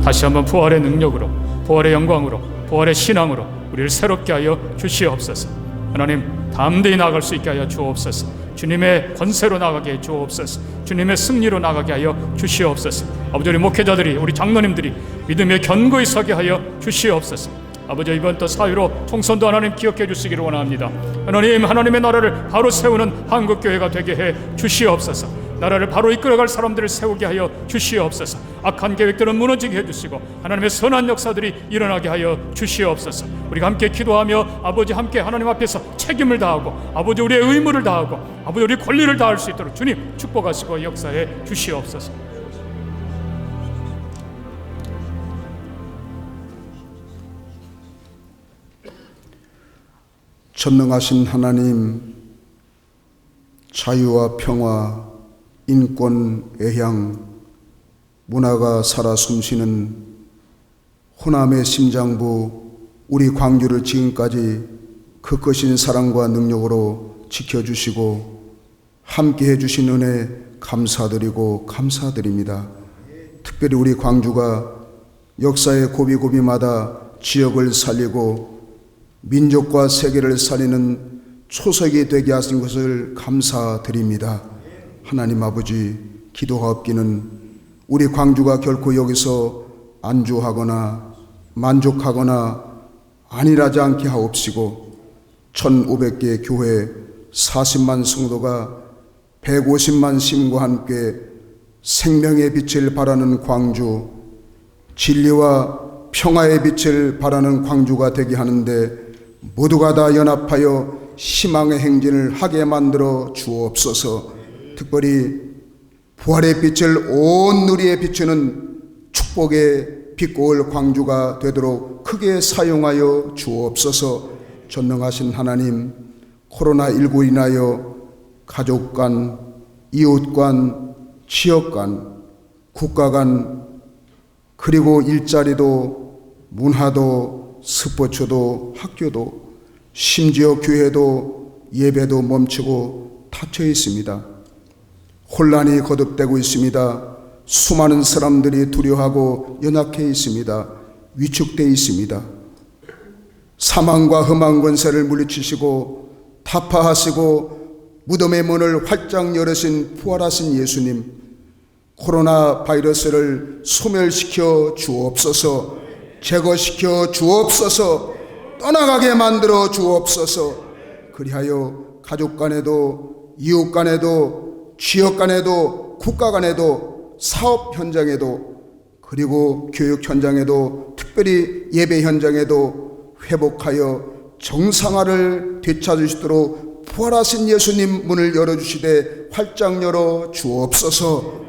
다시 한번 부활의 능력으로, 부활의 영광으로, 부활의 신앙으로 우리를 새롭게 하여 주시옵소서. 하나님, 담대히 나아갈 수 있게 하여 주옵소서. 주님의 권세로 나가게 해 주옵소서. 주님의 승리로 나가게 하여 주시옵소서. 아버지, 우리 목회자들이, 우리 장로님들이 믿음에 견고히 서게 하여 주시옵소서. 아버지, 이번 또 사회로 총선도 하나님 기억해 주시기를 원합니다. 하나님, 하나님의 나라를 바로 세우는 한국교회가 되게 해 주시옵소서. 나라를 바로 이끌어갈 사람들을 세우게 하여 주시옵소서. 악한 계획들은 무너지게 해주시고 하나님의 선한 역사들이 일어나게 하여 주시옵소서. 우리가 함께 기도하며 아버지 함께 하나님 앞에서 책임을 다하고 아버지 우리의 의무를 다하고 아버지 우리의 권리를 다할 수 있도록 주님 축복하시고 역사해 주시옵소서. 전능하신 하나님, 자유와 평화, 인권, 애향, 문화가 살아 숨쉬는 호남의 심장부 우리 광주를 지금까지 그 크신 사랑과 능력으로 지켜주시고 함께해 주신 은혜 감사드리고 감사드립니다. 특별히 우리 광주가 역사의 고비고비마다 지역을 살리고 민족과 세계를 살리는 초석이 되게 하신 것을 감사드립니다. 하나님 아버지, 기도가 없기는 우리 광주가 결코 여기서 안주하거나 만족하거나 안일하지 않게 하옵시고 1500개 교회 40만 성도가 150만 시민과 함께 생명의 빛을 발하는 광주, 진리와 평화의 빛을 발하는 광주가 되게 하는데 모두가 다 연합하여 희망의 행진을 하게 만들어 주옵소서. 특별히 부활의 빛을 온 누리에 비추는 축복의 빛고울 광주가 되도록 크게 사용하여 주옵소서. 전능하신 하나님, 코로나19로 인하여 가족 간, 이웃 간, 지역 간, 국가 간, 그리고 일자리도, 문화도, 스포츠도, 학교도, 심지어 교회도, 예배도 멈추고 닫혀 있습니다. 혼란이 거듭되고 있습니다. 수많은 사람들이 두려워하고 연약해 있습니다. 위축되어 있습니다. 사망과 험한 권세를 물리치시고 타파하시고 무덤의 문을 활짝 열으신 부활하신 예수님, 코로나 바이러스를 소멸시켜 주옵소서. 제거시켜 주옵소서. 떠나가게 만들어 주옵소서. 그리하여 가족 간에도, 이웃 간에도, 지역 간에도, 국가 간에도, 사업 현장에도, 그리고 교육 현장에도, 특별히 예배 현장에도 회복하여 정상화를 되찾으시도록 부활하신 예수님 문을 열어주시되 활짝 열어 주옵소서.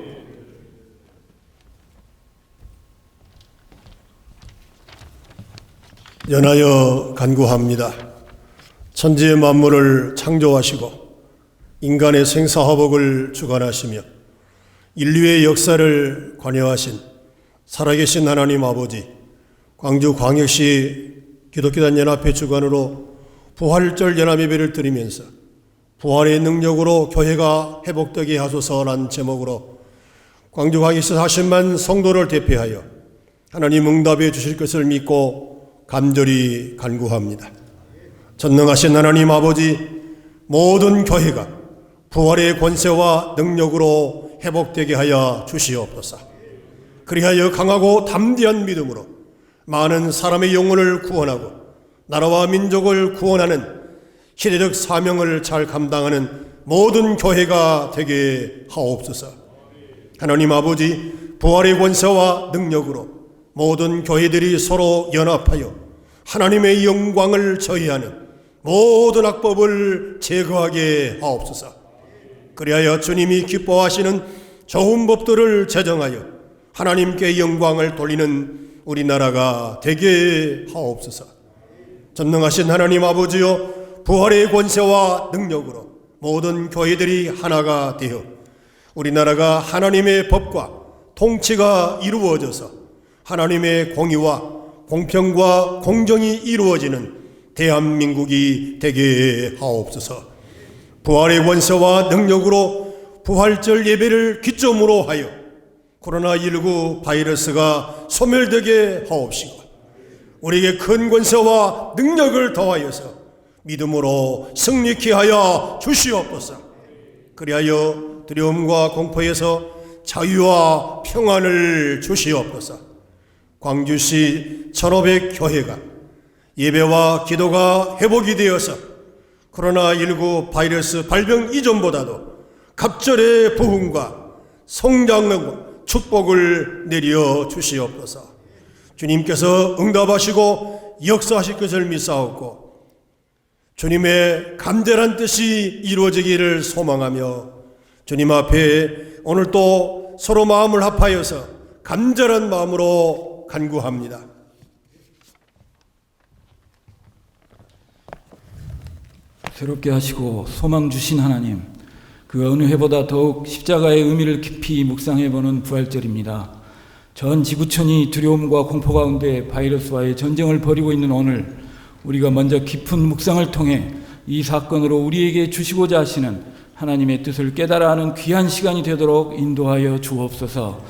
연하여 간구합니다. 천지의 만물을 창조하시고 인간의 생사화복을 주관하시며 인류의 역사를 관여하신 살아계신 하나님 아버지, 광주광역시 기독교단 연합회 주관으로 부활절 연합예배를 드리면서 부활의 능력으로 교회가 회복되게 하소서라는 제목으로 광주광역시 40만 성도를 대표하여 하나님 응답해 주실 것을 믿고 간절히 간구합니다. 전능하신 하나님 아버지, 모든 교회가 부활의 권세와 능력으로 회복되게 하여 주시옵소서. 그리하여 강하고 담대한 믿음으로 많은 사람의 영혼을 구원하고 나라와 민족을 구원하는 시대적 사명을 잘 감당하는 모든 교회가 되게 하옵소서. 하나님 아버지, 부활의 권세와 능력으로 모든 교회들이 서로 연합하여 하나님의 영광을 저해하는 모든 악법을 제거하게 하옵소서. 그리하여 주님이 기뻐하시는 좋은 법들을 제정하여 하나님께 영광을 돌리는 우리나라가 되게 하옵소서. 전능하신 하나님 아버지여, 부활의 권세와 능력으로 모든 교회들이 하나가 되어 우리나라가 하나님의 법과 통치가 이루어져서 하나님의 공의와 공평과 공정이 이루어지는 대한민국이 되게 하옵소서. 부활의 권세와 능력으로 부활절 예배를 기점으로 하여 코로나19 바이러스가 소멸되게 하옵시고 우리에게 큰 권세와 능력을 더하여서 믿음으로 승리케 하여 주시옵소서. 그리하여 두려움과 공포에서 자유와 평안을 주시옵소서. 광주시 1500교회가 예배와 기도가 회복이 되어서 코로나19 바이러스 발병 이전보다도 갑절의 부흥과 성장과 축복을 내려 주시옵소서. 주님께서 응답하시고 역사하실 것을 믿사옵고 주님의 간절한 뜻이 이루어지기를 소망하며 주님 앞에 오늘 또 서로 마음을 합하여서 간절한 마음으로 간구합니다. 새롭게 하시고 소망 주신 하나님, 그 어느 해보다 더욱 십자가의 의미를 깊이 묵상해보는 부활절입니다. 전 지구촌이 두려움과 공포 가운데 바이러스와의 전쟁을 벌이고 있는 오늘, 우리가 먼저 깊은 묵상을 통해 이 사건으로 우리에게 주시고자 하시는 하나님의 뜻을 깨달아 하는 귀한 시간이 되도록 인도하여 주옵소서.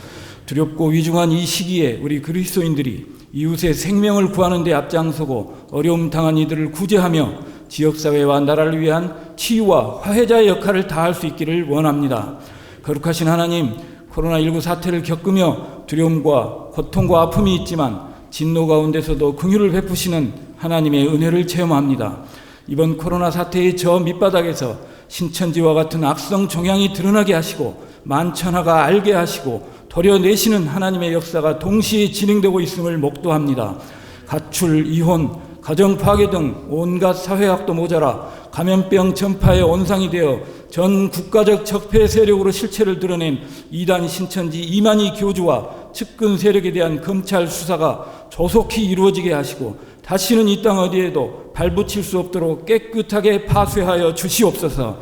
두렵고 위중한 이 시기에 우리 그리스도인들이 이웃의 생명을 구하는 데 앞장서고 어려움 당한 이들을 구제하며 지역사회와 나라를 위한 치유와 화해자의 역할을 다할 수 있기를 원합니다. 거룩하신 하나님, 코로나19 사태를 겪으며 두려움과 고통과 아픔이 있지만 진노 가운데서도 긍휼을 베푸시는 하나님의 은혜를 체험합니다. 이번 코로나 사태의 저 밑바닥에서 신천지와 같은 악성 종양이 드러나게 하시고 만천하가 알게 하시고 도려내시는 하나님의 역사가 동시에 진행되고 있음을 목도합니다. 가출, 이혼, 가정 파괴 등 온갖 사회학도 모자라 감염병 전파의 온상이 되어 전 국가적 적폐 세력으로 실체를 드러낸 이단 신천지 이만희 교주와 측근 세력에 대한 검찰 수사가 조속히 이루어지게 하시고 다시는 이 땅 어디에도 발붙일 수 없도록 깨끗하게 파쇄하여 주시옵소서.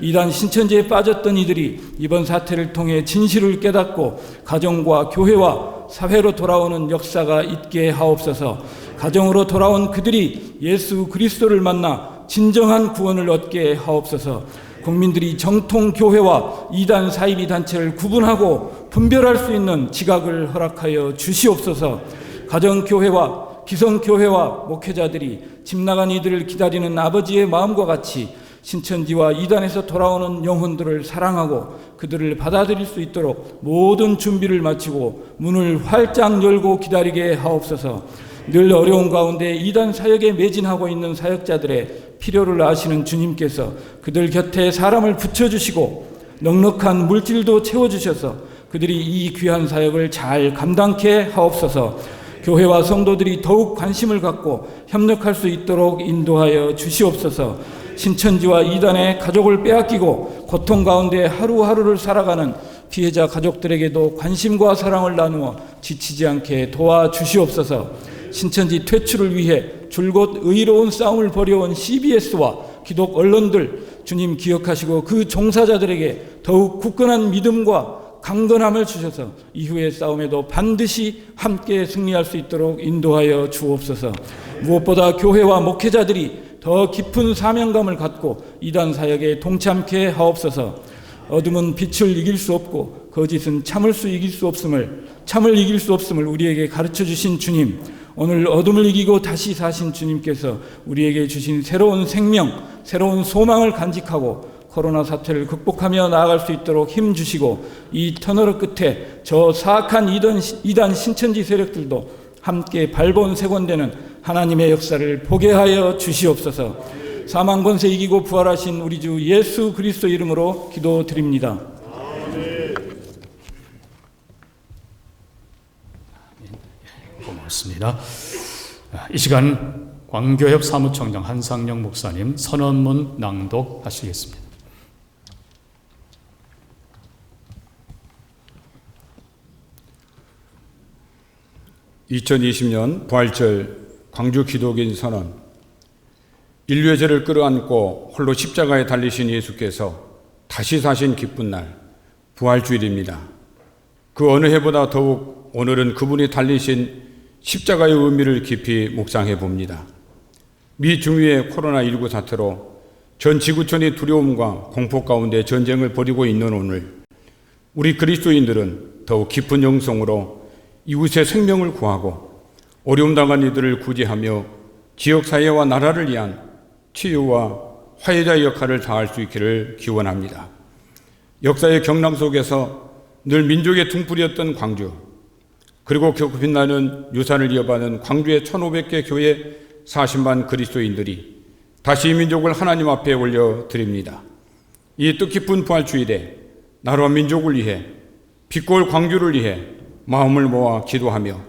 이단 신천지에 빠졌던 이들이 이번 사태를 통해 진실을 깨닫고 가정과 교회와 사회로 돌아오는 역사가 있게 하옵소서. 가정으로 돌아온 그들이 예수 그리스도를 만나 진정한 구원을 얻게 하옵소서. 국민들이 정통 교회와 이단 사이비 단체를 구분하고 분별할 수 있는 지각을 허락하여 주시옵소서. 가정교회와 기성교회와 목회자들이 집 나간 이들을 기다리는 아버지의 마음과 같이 신천지와 이단에서 돌아오는 영혼들을 사랑하고 그들을 받아들일 수 있도록 모든 준비를 마치고 문을 활짝 열고 기다리게 하옵소서. 늘 어려운 가운데 이단 사역에 매진하고 있는 사역자들의 필요를 아시는 주님께서 그들 곁에 사람을 붙여주시고 넉넉한 물질도 채워주셔서 그들이 이 귀한 사역을 잘 감당케 하옵소서. 교회와 성도들이 더욱 관심을 갖고 협력할 수 있도록 인도하여 주시옵소서. 신천지와 이단의 가족을 빼앗기고 고통 가운데 하루하루를 살아가는 피해자 가족들에게도 관심과 사랑을 나누어 지치지 않게 도와주시옵소서. 신천지 퇴출을 위해 줄곧 의로운 싸움을 벌여온 CBS와 기독 언론들 주님 기억하시고 그 종사자들에게 더욱 굳건한 믿음과 강건함을 주셔서 이후의 싸움에도 반드시 함께 승리할 수 있도록 인도하여 주옵소서. 무엇보다 교회와 목회자들이 더 깊은 사명감을 갖고 이단 사역에 동참케 하옵소서. 어둠은 빛을 이길 수 없고 거짓은 참을 이길 수 없음을 우리에게 가르쳐 주신 주님, 오늘 어둠을 이기고 다시 사신 주님께서 우리에게 주신 새로운 생명, 새로운 소망을 간직하고 코로나 사태를 극복하며 나아갈 수 있도록 힘 주시고 이 터널 끝에 저 사악한 이단 신천지 세력들도 함께 발본 세곤되는 하나님의 역사를 보게 하여 주시옵소서. 사망 권세 이기고 부활하신 우리 주 예수 그리스도 이름으로 기도드립니다. 고맙습니다. 이 시간 광교협 사무총장 한상영 목사님 선언문 낭독하시겠습니다. (2020년) 부활절 광주 기독인 선언. 인류의 죄를 끌어안고 홀로 십자가에 달리신 예수께서 다시 사신 기쁜 날 부활주일입니다. 그 어느 해보다 더욱 오늘은 그분이 달리신 십자가의 의미를 깊이 묵상해 봅니다. 미 중위의 코로나19 사태로 전 지구촌이 두려움과 공포 가운데 전쟁을 벌이고 있는 오늘, 우리 그리스도인들은 더욱 깊은 영성으로 이웃의 생명을 구하고 어려움 당한 이들을 구제하며 지역사회와 나라를 위한 치유와 화해자의 역할을 다할 수 있기를 기원합니다. 역사의 경랑 속에서 늘 민족의 등불이었던 광주, 그리고 겨우 빛나는 유산을 이어받는 광주의 1500개 교회 40만 그리스도인들이 다시 이 민족을 하나님 앞에 올려드립니다. 이 뜻깊은 부활주일에 나라와 민족을 위해 빛골 광주를 위해 마음을 모아 기도하며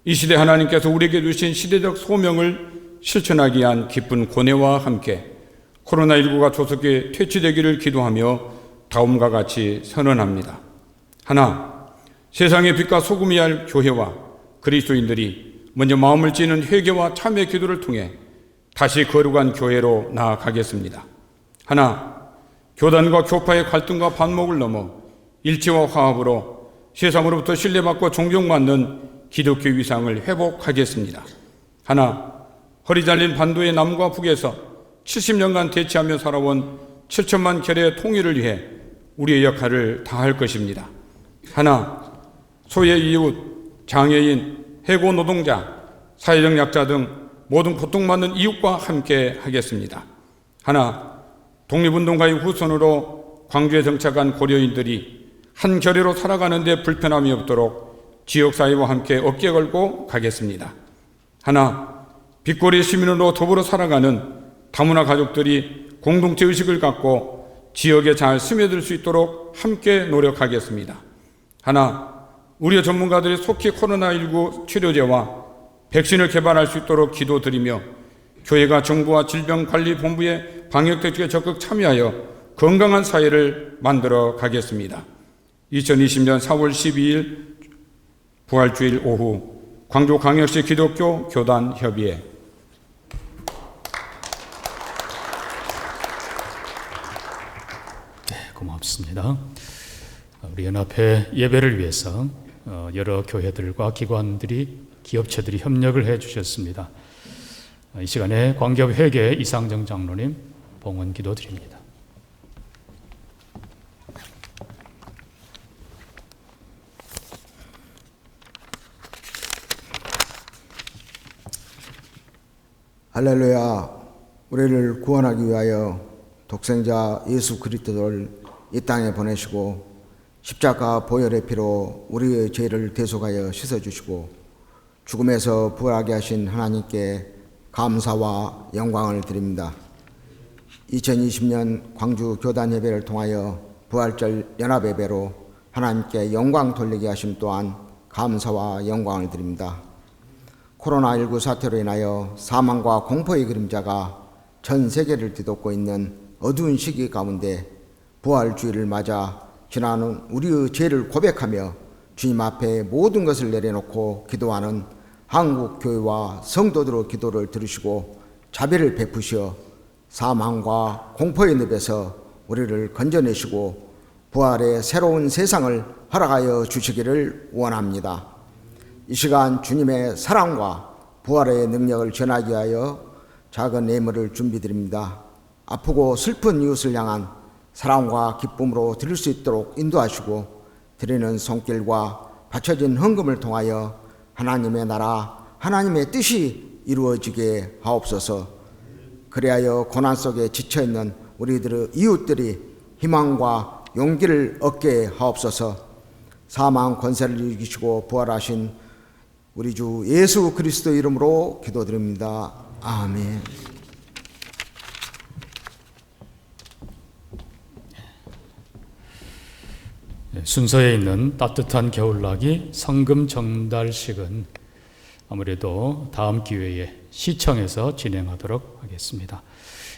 이 시대 하나님께서 우리에게 주신 시대적 소명을 실천하기 위한 기쁜 고뇌와 함께 코로나19가 조속히 퇴치되기를 기도하며 다음과 같이 선언합니다. 하나, 세상의 빛과 소금이야 할 교회와 그리스도인들이 먼저 마음을 찌는 회개와 참회 기도를 통해 다시 거룩한 교회로 나아가겠습니다. 하나, 교단과 교파의 갈등과 반목을 넘어 일치와 화합으로 세상으로부터 신뢰받고 존경받는 기독교 위상을 회복하겠습니다. 하나, 허리 잘린 반도의 남과 북에서 70년간 대치하며 살아온 7천만 결의 통일을 위해 우리의 역할을 다할 것입니다. 하나, 소외 이웃, 장애인, 해고 노동자, 사회적 약자 등 모든 고통받는 이웃과 함께 하겠습니다. 하나, 독립운동가의 후손으로 광주에 정착한 고려인들이 한 결의로 살아가는 데 불편함이 없도록 지역사회와 함께 어깨 걸고 가겠습니다. 하나, 빛거리 시민으로 더불어 살아가는 다문화 가족들이 공동체 의식을 갖고 지역에 잘 스며들 수 있도록 함께 노력하겠습니다. 하나, 우리 전문가들이 속히 코로나19 치료제와 백신을 개발할 수 있도록 기도드리며 교회가 정부와 질병관리본부의 방역대책에 적극 참여하여 건강한 사회를 만들어 가겠습니다. 2020년 4월 12일 부활주일 오후 광주광역시 기독교 교단협의회. 네, 고맙습니다. 우리 연합회 예배를 위해서 여러 교회들과 기관들이, 기업체들이 협력을 해 주셨습니다. 이 시간에 광교협 회계 이상정 장로님 봉헌 기도 드립니다. 할렐루야. 우리를 구원하기 위하여 독생자 예수 그리스도를 이 땅에 보내시고 십자가 보혈의 피로 우리의 죄를 대속하여 씻어주시고 죽음에서 부활하게 하신 하나님께 감사와 영광을 드립니다. 2020년 광주 교단예배를 통하여 부활절 연합예배로 하나님께 영광 돌리게 하심 또한 감사와 영광을 드립니다. 코로나19 사태로 인하여 사망과 공포의 그림자가 전 세계를 뒤덮고 있는 어두운 시기 가운데 부활주의를 맞아 지나는 우리의 죄를 고백하며 주님 앞에 모든 것을 내려놓고 기도하는 한국교회와 성도들의 기도를 들으시고 자비를 베푸시어 사망과 공포의 늪에서 우리를 건져내시고 부활의 새로운 세상을 허락하여 주시기를 원합니다. 이 시간 주님의 사랑과 부활의 능력을 전하기 위하여 작은 예물을 준비드립니다. 아프고 슬픈 이웃을 향한 사랑과 기쁨으로 드릴 수 있도록 인도하시고 드리는 손길과 바쳐진 헌금을 통하여 하나님의 나라, 하나님의 뜻이 이루어지게 하옵소서. 그리하여 고난 속에 지쳐있는 우리들의 이웃들이 희망과 용기를 얻게 하옵소서. 사망 권세를 이기시고 부활하신 우리 주 예수 그리스도 이름으로 기도드립니다. 아멘. 순서에 있는 따뜻한 겨울나기 성금 전달식은 아무래도 다음 기회에 시청에서 진행하도록 하겠습니다.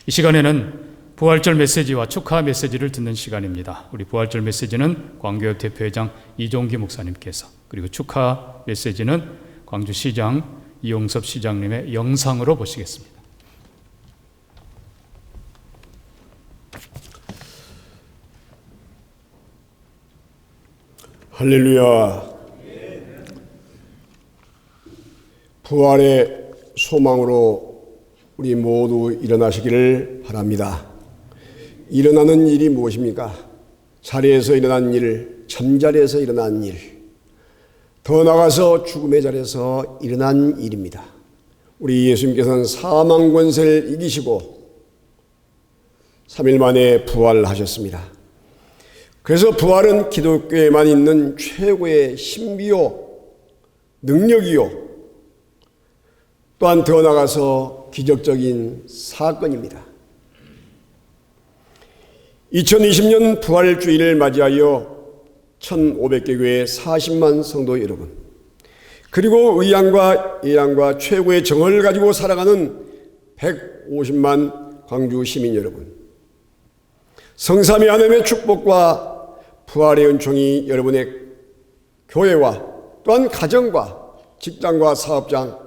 이 시간에는 부활절 메시지와 축하 메시지를 듣는 시간입니다. 우리 부활절 메시지는 광교협 대표회장 이종기 목사님께서, 그리고 축하 메시지는 광주시장 이용섭 시장님의 영상으로 보시겠습니다. 할렐루야. 부활의 소망으로 우리 모두 일어나시기를 바랍니다. 일어나는 일이 무엇입니까? 자리에서 일어난 일, 잠자리에서 일어난 일, 더 나아가서 죽음의 자리에서 일어난 일입니다. 우리 예수님께서는 사망 권세를 이기시고 3일 만에 부활하셨습니다. 그래서 부활은 기독교에만 있는 최고의 신비요, 능력이요, 또한 더 나아가서 기적적인 사건입니다. 2020년 부활주일을 맞이하여 1500개 교회 40만 성도 여러분, 그리고 의향과 예양과 최고의 정을 가지고 살아가는 150만 광주 시민 여러분, 성삼위 하나님의 축복과 부활의 은총이 여러분의 교회와 또한 가정과 직장과 사업장,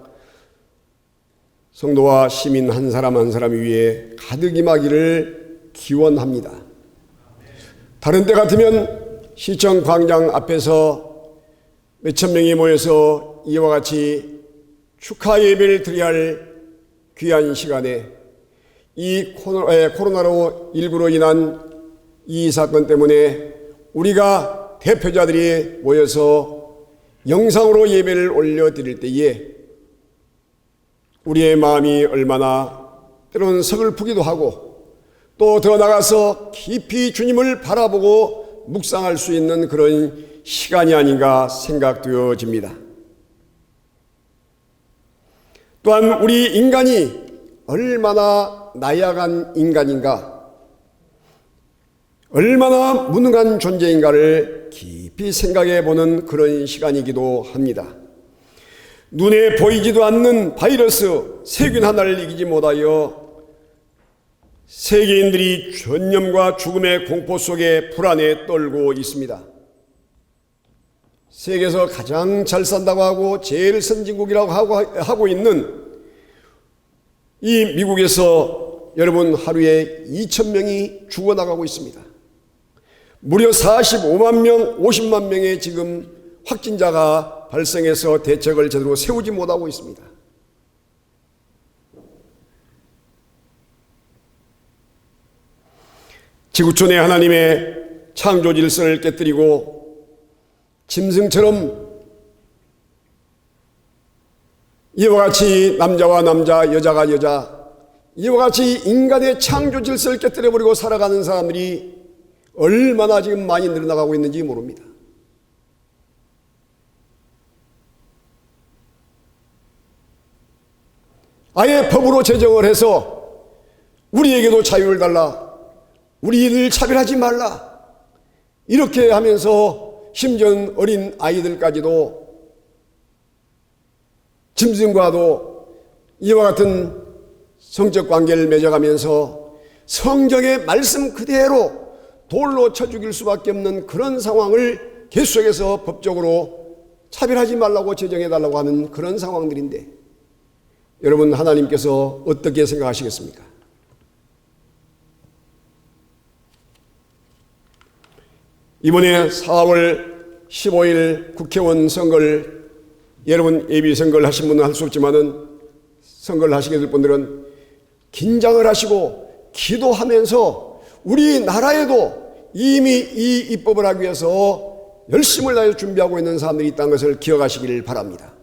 성도와 시민 한 사람 한 사람 위에 가득 임하기를 기원합니다. 다른 때 같으면 시청 광장 앞에서 몇천 명이 모여서 이와 같이 축하 예배를 드려야 할 귀한 시간에 이 코로나로 19로 인한 이 사건 때문에 우리가 대표자들이 모여서 영상으로 예배를 올려드릴 때에 우리의 마음이 얼마나 때로는 서글프기도 하고 또 더 나아가서 깊이 주님을 바라보고 묵상할 수 있는 그런 시간이 아닌가 생각되어집니다. 또한 우리 인간이 얼마나 나약한 인간인가, 얼마나 무능한 존재인가를 깊이 생각해 보는 그런 시간이기도 합니다. 눈에 보이지도 않는 바이러스, 세균 하나를 이기지 못하여 세계인들이 전염과 죽음의 공포 속에 불안에 떨고 있습니다. 세계에서 가장 잘 산다고 하고 제일 선진국이라고 하고 있는 이 미국에서 여러분 하루에 2,000명이 죽어나가고 있습니다. 무려 45만 명, 50만 명의 지금 확진자가 발생해서 대책을 제대로 세우지 못하고 있습니다. 지구촌에 하나님의 창조 질서를 깨뜨리고 짐승처럼 이와 같이 남자와 남자, 여자가 여자, 이와 같이 인간의 창조 질서를 깨뜨려버리고 살아가는 사람들이 얼마나 지금 많이 늘어나가고 있는지 모릅니다. 아예 법으로 제정을 해서 우리에게도 자유를 달라, 우리를 차별하지 말라, 이렇게 하면서 심지어 어린 아이들까지도 짐승과도 이와 같은 성적 관계를 맺어가면서 성경의 말씀 그대로 돌로 쳐 죽일 수밖에 없는 그런 상황을 계속해서 법적으로 차별하지 말라고 제정해달라고 하는 그런 상황들인데, 여러분 하나님께서 어떻게 생각하시겠습니까? 이번에 4월 15일 국회의원 선거를, 여러분 예비선거를 하신 분은 할 수 없지만은 선거를 하시게 될 분들은 긴장을 하시고 기도하면서 우리나라에도 이미 이 입법을 하기 위해서 열심을 다해 준비하고 있는 사람들이 있다는 것을 기억하시기를 바랍니다.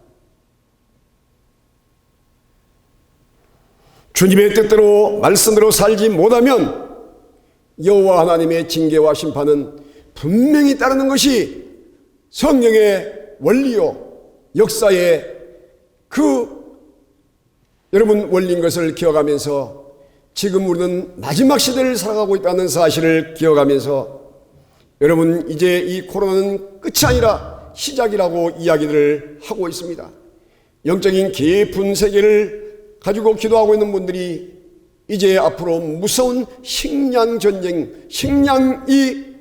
주님의 뜻대로 말씀대로 살지 못하면 여호와 하나님의 징계와 심판은 분명히 따르는 것이 성령의 원리요 역사의 여러분 원리인 것을 기억하면서 지금 우리는 마지막 시대를 살아가고 있다는 사실을 기억하면서 여러분 이제 이 코로나는 끝이 아니라 시작이라고 이야기를 하고 있습니다. 영적인 깊은 세계를 가지고 기도하고 있는 분들이 이제 앞으로 무서운 식량 전쟁, 식량이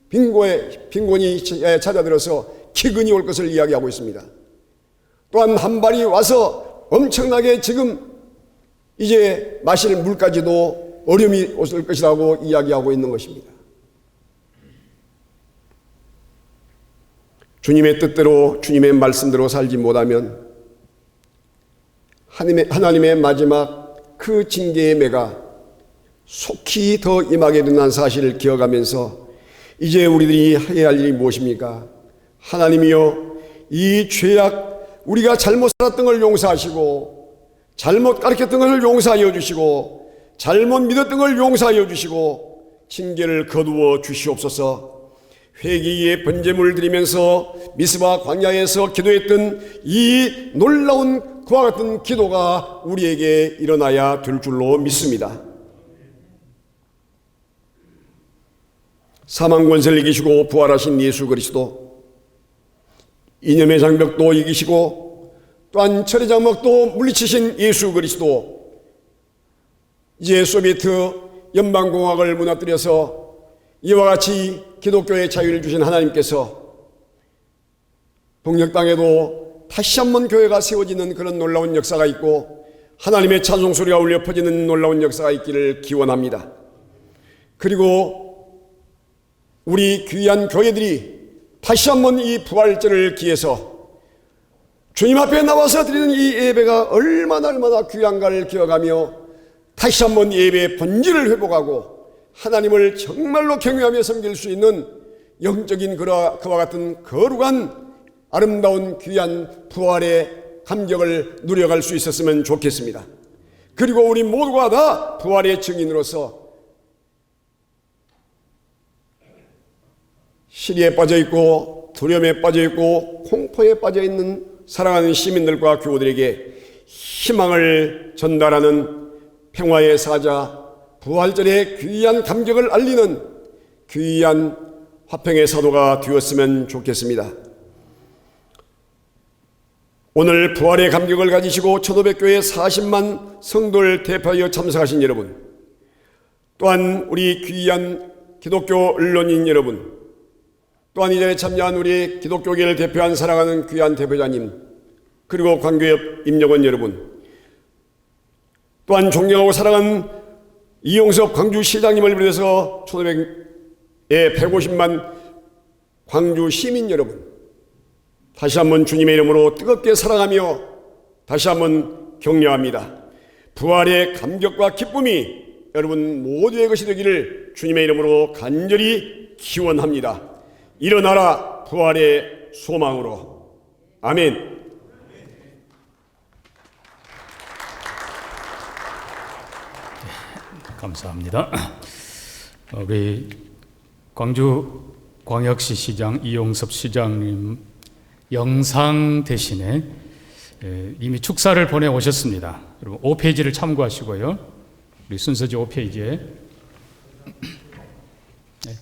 빈곤이 찾아들어서 기근이 올 것을 이야기하고 있습니다. 또한 한발이 와서 엄청나게 지금 이제 마실 물까지도 어려움이 올 것이라고 이야기하고 있는 것입니다. 주님의 뜻대로 주님의 말씀대로 살지 못하면 하나님의 마지막 그 징계의 매가 속히 더 임하게 된다는 사실을 기억하면서 이제 우리들이 해야 할 일이 무엇입니까? 하나님이여, 이 죄악, 우리가 잘못 살았던 걸 용서하시고 잘못 가르쳤던 것을 용서하여 주시고 잘못 믿었던 걸 용서하여 주시고 징계를 거두어 주시옵소서. 회개의 번제물을 드리면서 미스바 광야에서 기도했던 이 놀라운 그와 같은 기도가 우리에게 일어나야 될 줄로 믿습니다. 사망 권세를 이기시고 부활하신 예수 그리스도, 이념의 장벽도 이기시고 또한 철의 장막도 물리치신 예수 그리스도, 이제 소비에트 연방공화국을 무너뜨려서 이와 같이 기독교의 자유를 주신 하나님께서 북녘 땅에도 다시 한번 교회가 세워지는 그런 놀라운 역사가 있고 하나님의 찬송 소리가 울려 퍼지는 놀라운 역사가 있기를 기원합니다. 그리고 우리 귀한 교회들이 다시 한번 이 부활절을 기해서 주님 앞에 나와서 드리는 이 예배가 얼마나 귀한가를 기억하며 다시 한번 예배의 본질을 회복하고 하나님을 정말로 경외하며 섬길 수 있는 영적인 그와 같은 거룩한 아름다운 귀한 부활의 감격을 누려갈 수 있었으면 좋겠습니다. 그리고 우리 모두가 다 부활의 증인으로서 시리에 빠져있고 두려움에 빠져있고 공포에 빠져있는 사랑하는 시민들과 교우들에게 희망을 전달하는 평화의 사자, 부활절의 귀한 감격을 알리는 귀한 화평의 사도가 되었으면 좋겠습니다. 오늘 부활의 감격을 가지시고 1500교회 40만 성도를 대표하여 참석하신 여러분, 또한 우리 귀한 기독교 언론인 여러분, 또한 이 자리에 참여한 우리 기독교계를 대표한 사랑하는 귀한 대표자님, 그리고 관계업 임직원 여러분, 또한 존경하고 사랑하는 이용섭 광주시장님을 비롯해서 1500의 150만 광주 시민 여러분, 다시 한번 주님의 이름으로 뜨겁게 사랑하며 다시 한번 격려합니다. 부활의 감격과 기쁨이 여러분 모두의 것이 되기를 주님의 이름으로 간절히 기원합니다. 일어나라 부활의 소망으로. 아멘. 감사합니다. 우리 광주광역시 시장 이용섭 시장님 영상 대신에 이미 축사를 보내오셨습니다. 여러분 5페이지를 참고하시고요. 우리 순서지 5페이지에 네.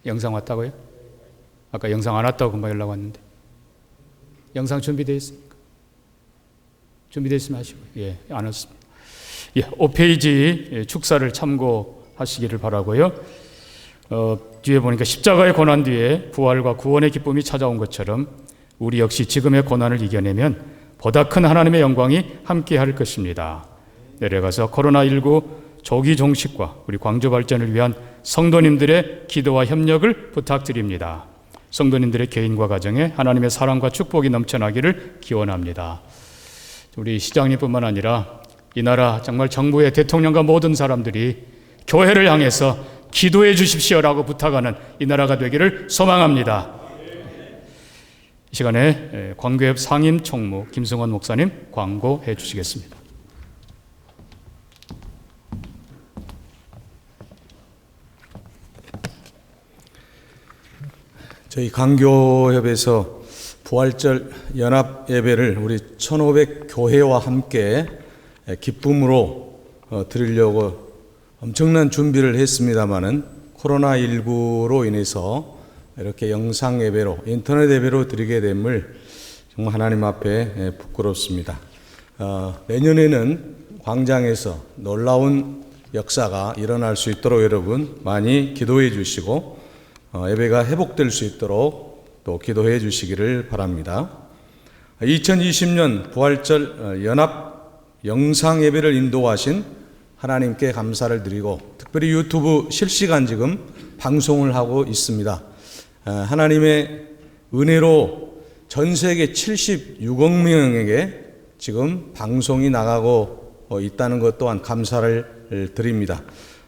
영상 왔다고요? 아까 영상 안 왔다고 금방 연락 왔는데 영상 준비되어 있습니까? 준비되어 있으면 하시고요. 예, 안 왔습니다. 예, 5페이지 축사를 참고하시기를 바라고요. 뒤에 보니까 십자가의 고난 뒤에 부활과 구원의 기쁨이 찾아온 것처럼 우리 역시 지금의 고난을 이겨내면 보다 큰 하나님의 영광이 함께할 것입니다. 내려가서 코로나19 조기 종식과 우리 광주 발전을 위한 성도님들의 기도와 협력을 부탁드립니다. 성도님들의 개인과 가정에 하나님의 사랑과 축복이 넘쳐나기를 기원합니다. 우리 시장님뿐만 아니라 이 나라 정말 정부의 대통령과 모든 사람들이 교회를 향해서 기도해 주십시오라고 부탁하는 이 나라가 되기를 소망합니다. 이 시간에 광교협 상임 총무 김승원 목사님 광고해 주시겠습니다. 저희 광교협에서 부활절 연합 예배를 우리 1500 교회와 함께 기쁨으로 드리려고 엄청난 준비를 했습니다마는 코로나19로 인해서 이렇게 영상 예배로 인터넷 예배로 드리게 됨을 정말 하나님 앞에 부끄럽습니다. 내년에는 광장에서 놀라운 역사가 일어날 수 있도록 여러분 많이 기도해 주시고 예배가 회복될 수 있도록 또 기도해 주시기를 바랍니다. 2020년 부활절 연합 영상 예배를 인도하신 하나님께 감사를 드리고 특별히 유튜브 실시간 지금 방송을 하고 있습니다. 하나님의 은혜로 전 세계 76억 명에게 지금 방송이 나가고 있다는 것 또한 감사를 드립니다.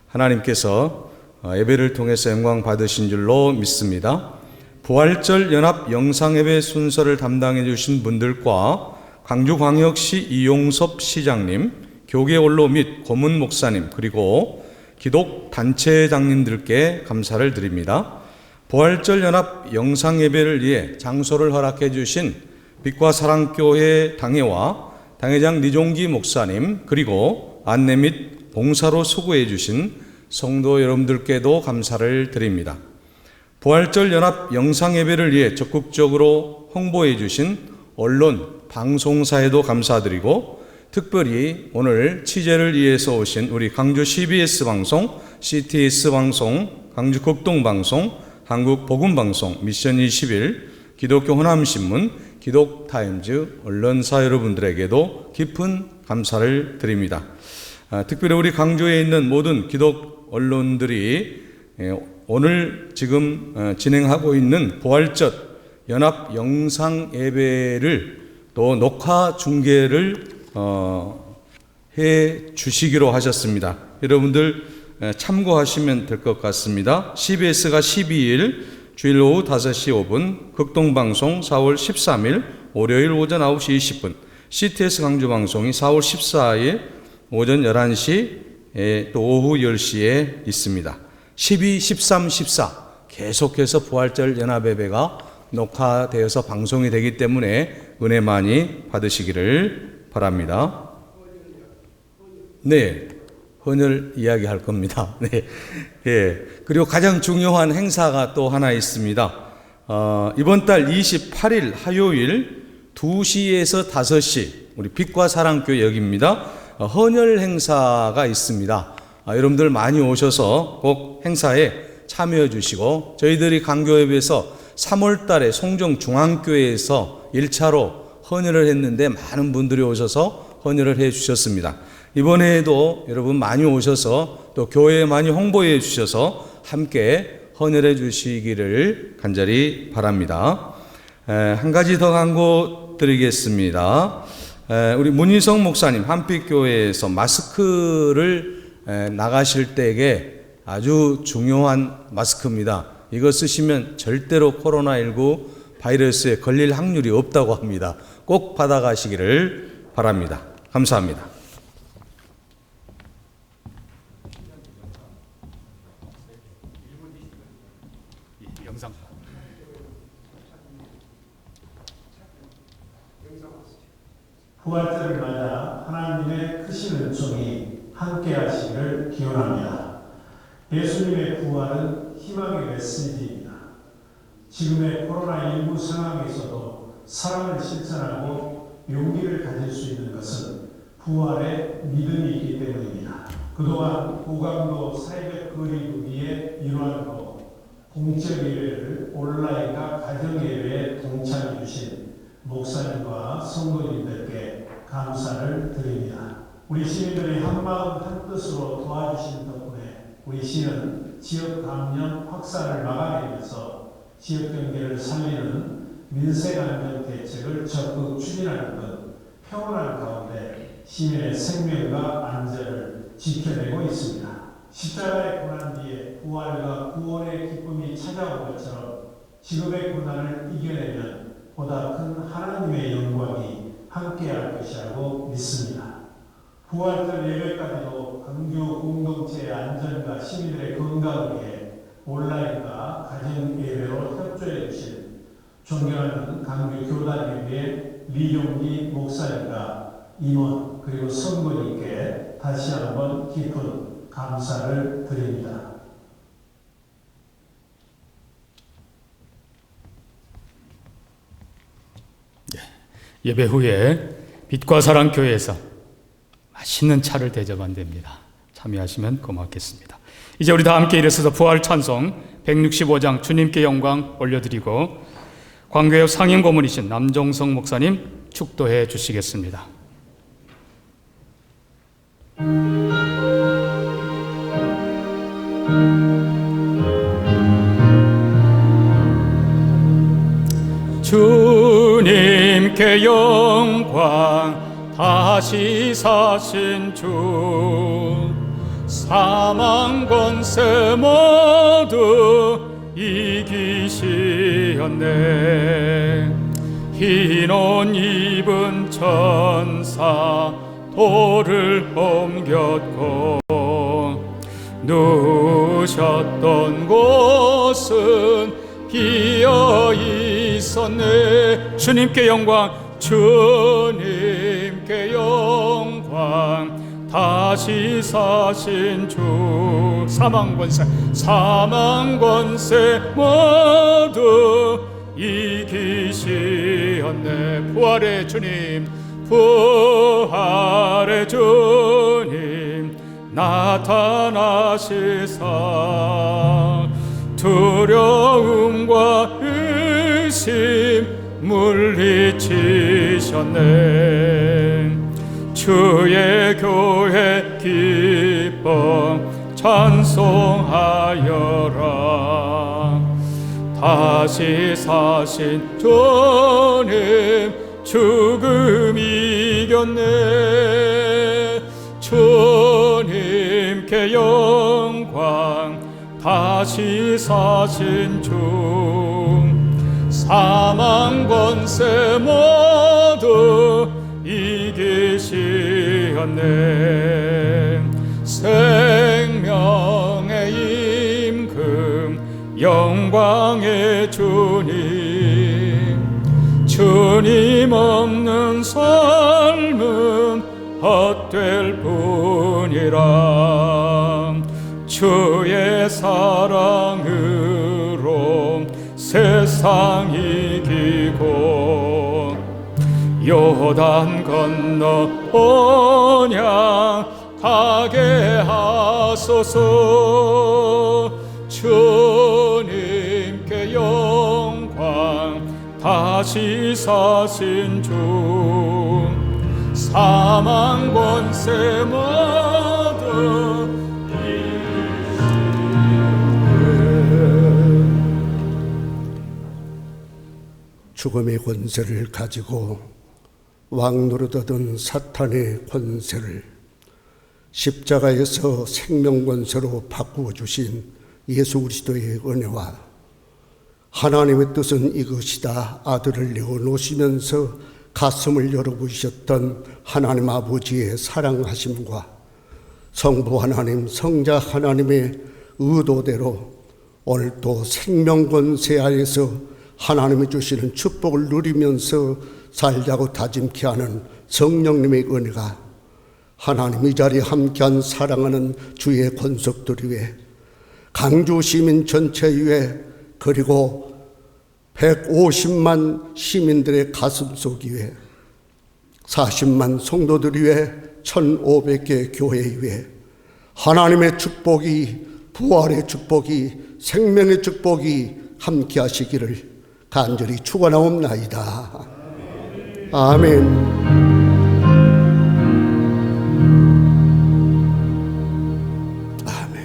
하나님께서 예배를 통해서 영광 받으신 줄로 믿습니다. 부활절 연합 영상예배 순서를 담당해 주신 분들과 광주광역시 이용섭 시장님, 교계 원로 및 고문 목사님, 그리고 기독 단체장님들께 감사를 드립니다. 부활절 연합 영상예배를 위해 장소를 허락해 주신 빛과 사랑교회 당회와 당회장 리종기 목사님, 그리고 안내 및 봉사로 수고해 주신 성도 여러분들께도 감사를 드립니다. 부활절 연합 영상예배를 위해 적극적으로 홍보해 주신 언론, 방송사에도 감사드리고 특별히 오늘 취재를 위해서 오신 우리 광주 CBS 방송, CTS 방송, 광주 극동방송, 한국복음방송, 미션 21, 기독교 호남신문, 기독타임즈 언론사 여러분들에게도 깊은 감사를 드립니다. 특별히 우리 광주에 있는 모든 기독 언론들이 오늘 지금 진행하고 있는 부활절 연합 영상 예배를 또 녹화 중계를 해 주시기로 하셨습니다. 여러분들 참고하시면 될 것 같습니다. CBS가 12일 주일 오후 5시 5분, 극동방송 4월 13일 월요일 오전 9시 20분, CTS 광주방송이 4월 14일 오전 11시 또 오후 10시에 있습니다. 12, 13, 14 계속해서 부활절 연합예배가 녹화되어서 방송이 되기 때문에 은혜 많이 받으시기를 바랍니다. 네, 헌혈 이야기할 겁니다. 네, 예. 그리고 가장 중요한 행사가 또 하나 있습니다. 이번 달 28일 화요일 2시에서 5시 우리 빛과 사랑교회 여기입니다. 헌혈 행사가 있습니다. 여러분들 많이 오셔서 꼭 행사에 참여해 주시고 저희들이 강교협에서 3월 달에 송정중앙교회에서 1차로 헌혈을 했는데 많은 분들이 오셔서 헌혈을 해 주셨습니다. 이번에도 여러분 많이 오셔서 또 교회에 많이 홍보해 주셔서 함께 헌혈해 주시기를 간절히 바랍니다. 한 가지 더 광고 드리겠습니다. 우리 문희성 목사님 한빛교회에서 마스크를 나가실 때에 아주 중요한 마스크입니다. 이거 쓰시면 절대로 코로나19 바이러스에 걸릴 확률이 없다고 합니다. 꼭 받아가시기를 바랍니다. 감사합니다. 영상. 부활절을 맞아 하나님의 크신 은총이 함께 하시기를 기원합니다. 예수님의 부활은 희망의 메시지입니다. 지금의 코로나19 상황에서도 사랑을 실천하고 용기를 가질 수 있는 것은 부활의 믿음이 있기 때문입니다. 그동안 고강도 사회적 거리두기의 일환으로 공적 예배를 온라인과 가정 예배에 동참해 주신 목사님과 성도님들께 감사를 드립니다. 우리 시민들이 한마음 한뜻으로 도와주신 덕분에 우리 시는 지역 감염 확산을 막아내면서 지역 경제를 살리는 민생안전 대책을 적극 추진하는 등 평온한 가운데 시민의 생명과 안전을 지켜내고 있습니다. 십자가의 고난 뒤에 부활과 구원의 기쁨이 찾아온 것처럼 지금의 고난을 이겨내면 보다 큰 하나님의 영광이 함께할 것이라고 믿습니다. 부활절 예배까지도 광주 공동체의 안전과 시민들의 건강을 위해 온라인과 가정 예배로 협조해 주신 존경하는 광주 교단예배의 리용기 목사님과 임원 그리고 성도님께 다시 한번 깊은 감사를 드립니다. 예배 후에 빛과 사랑 교회에서 맛있는 차를 대접한답니다. 참여하시면 고맙겠습니다. 이제 우리 다 함께 일어서서 부활 찬송 165장 주님께 영광 올려드리고 광교협 상임 고문이신 남종성 목사님 축도해 주시겠습니다. 주님께 영광 다시 사신 주 사망 권세 모두 이기시었네. 흰 옷 입은 천사 돌을 옮겼고 누우셨던 곳은 비어 있었네. 주님께 영광, 주님께 영광 다시 사신 주 사망 권세 모두 이기시었네. 부활의 주님 나타나시사 두려움과 의심 물리치셨네. 주의 교회 기뻐 찬송하여라. 다시 사신 주님 죽음 이겼네. 주님께 영광. 다시 사신 주 사망 권세 모두 이기시었네. 생명의 임금 영광의 주님 없는 삶은 헛될 뿐이라. 주의 사랑으로 세상 이기고 요단 건너 언약 가게 하소서. 주님께 영광. 다시 사신 주 사망 권세 모두 죽음의 권세를 가지고 왕노릇하던 사탄의 권세를 십자가에서 생명 권세로 바꾸어 주신 예수 그리스도의 은혜와 하나님의 뜻은 이것이다 아들을 내어놓으시면서 가슴을 열어보셨던 하나님 아버지의 사랑하심과 성부 하나님 성자 하나님의 의도대로 오늘 또 생명 권세 하에서 하나님이 주시는 축복을 누리면서 살자고 다짐케 하는 성령님의 은혜가 하나님 이 자리에 함께한 사랑하는 주의 권속들 위에 강주 시민 전체 위에 그리고 150만 시민들의 가슴속 위에 40만 성도들 위에 1500개 교회 위에 하나님의 축복이 부활의 축복이 생명의 축복이 함께 하시기를 간절히 축원하옵나이다. 아멘.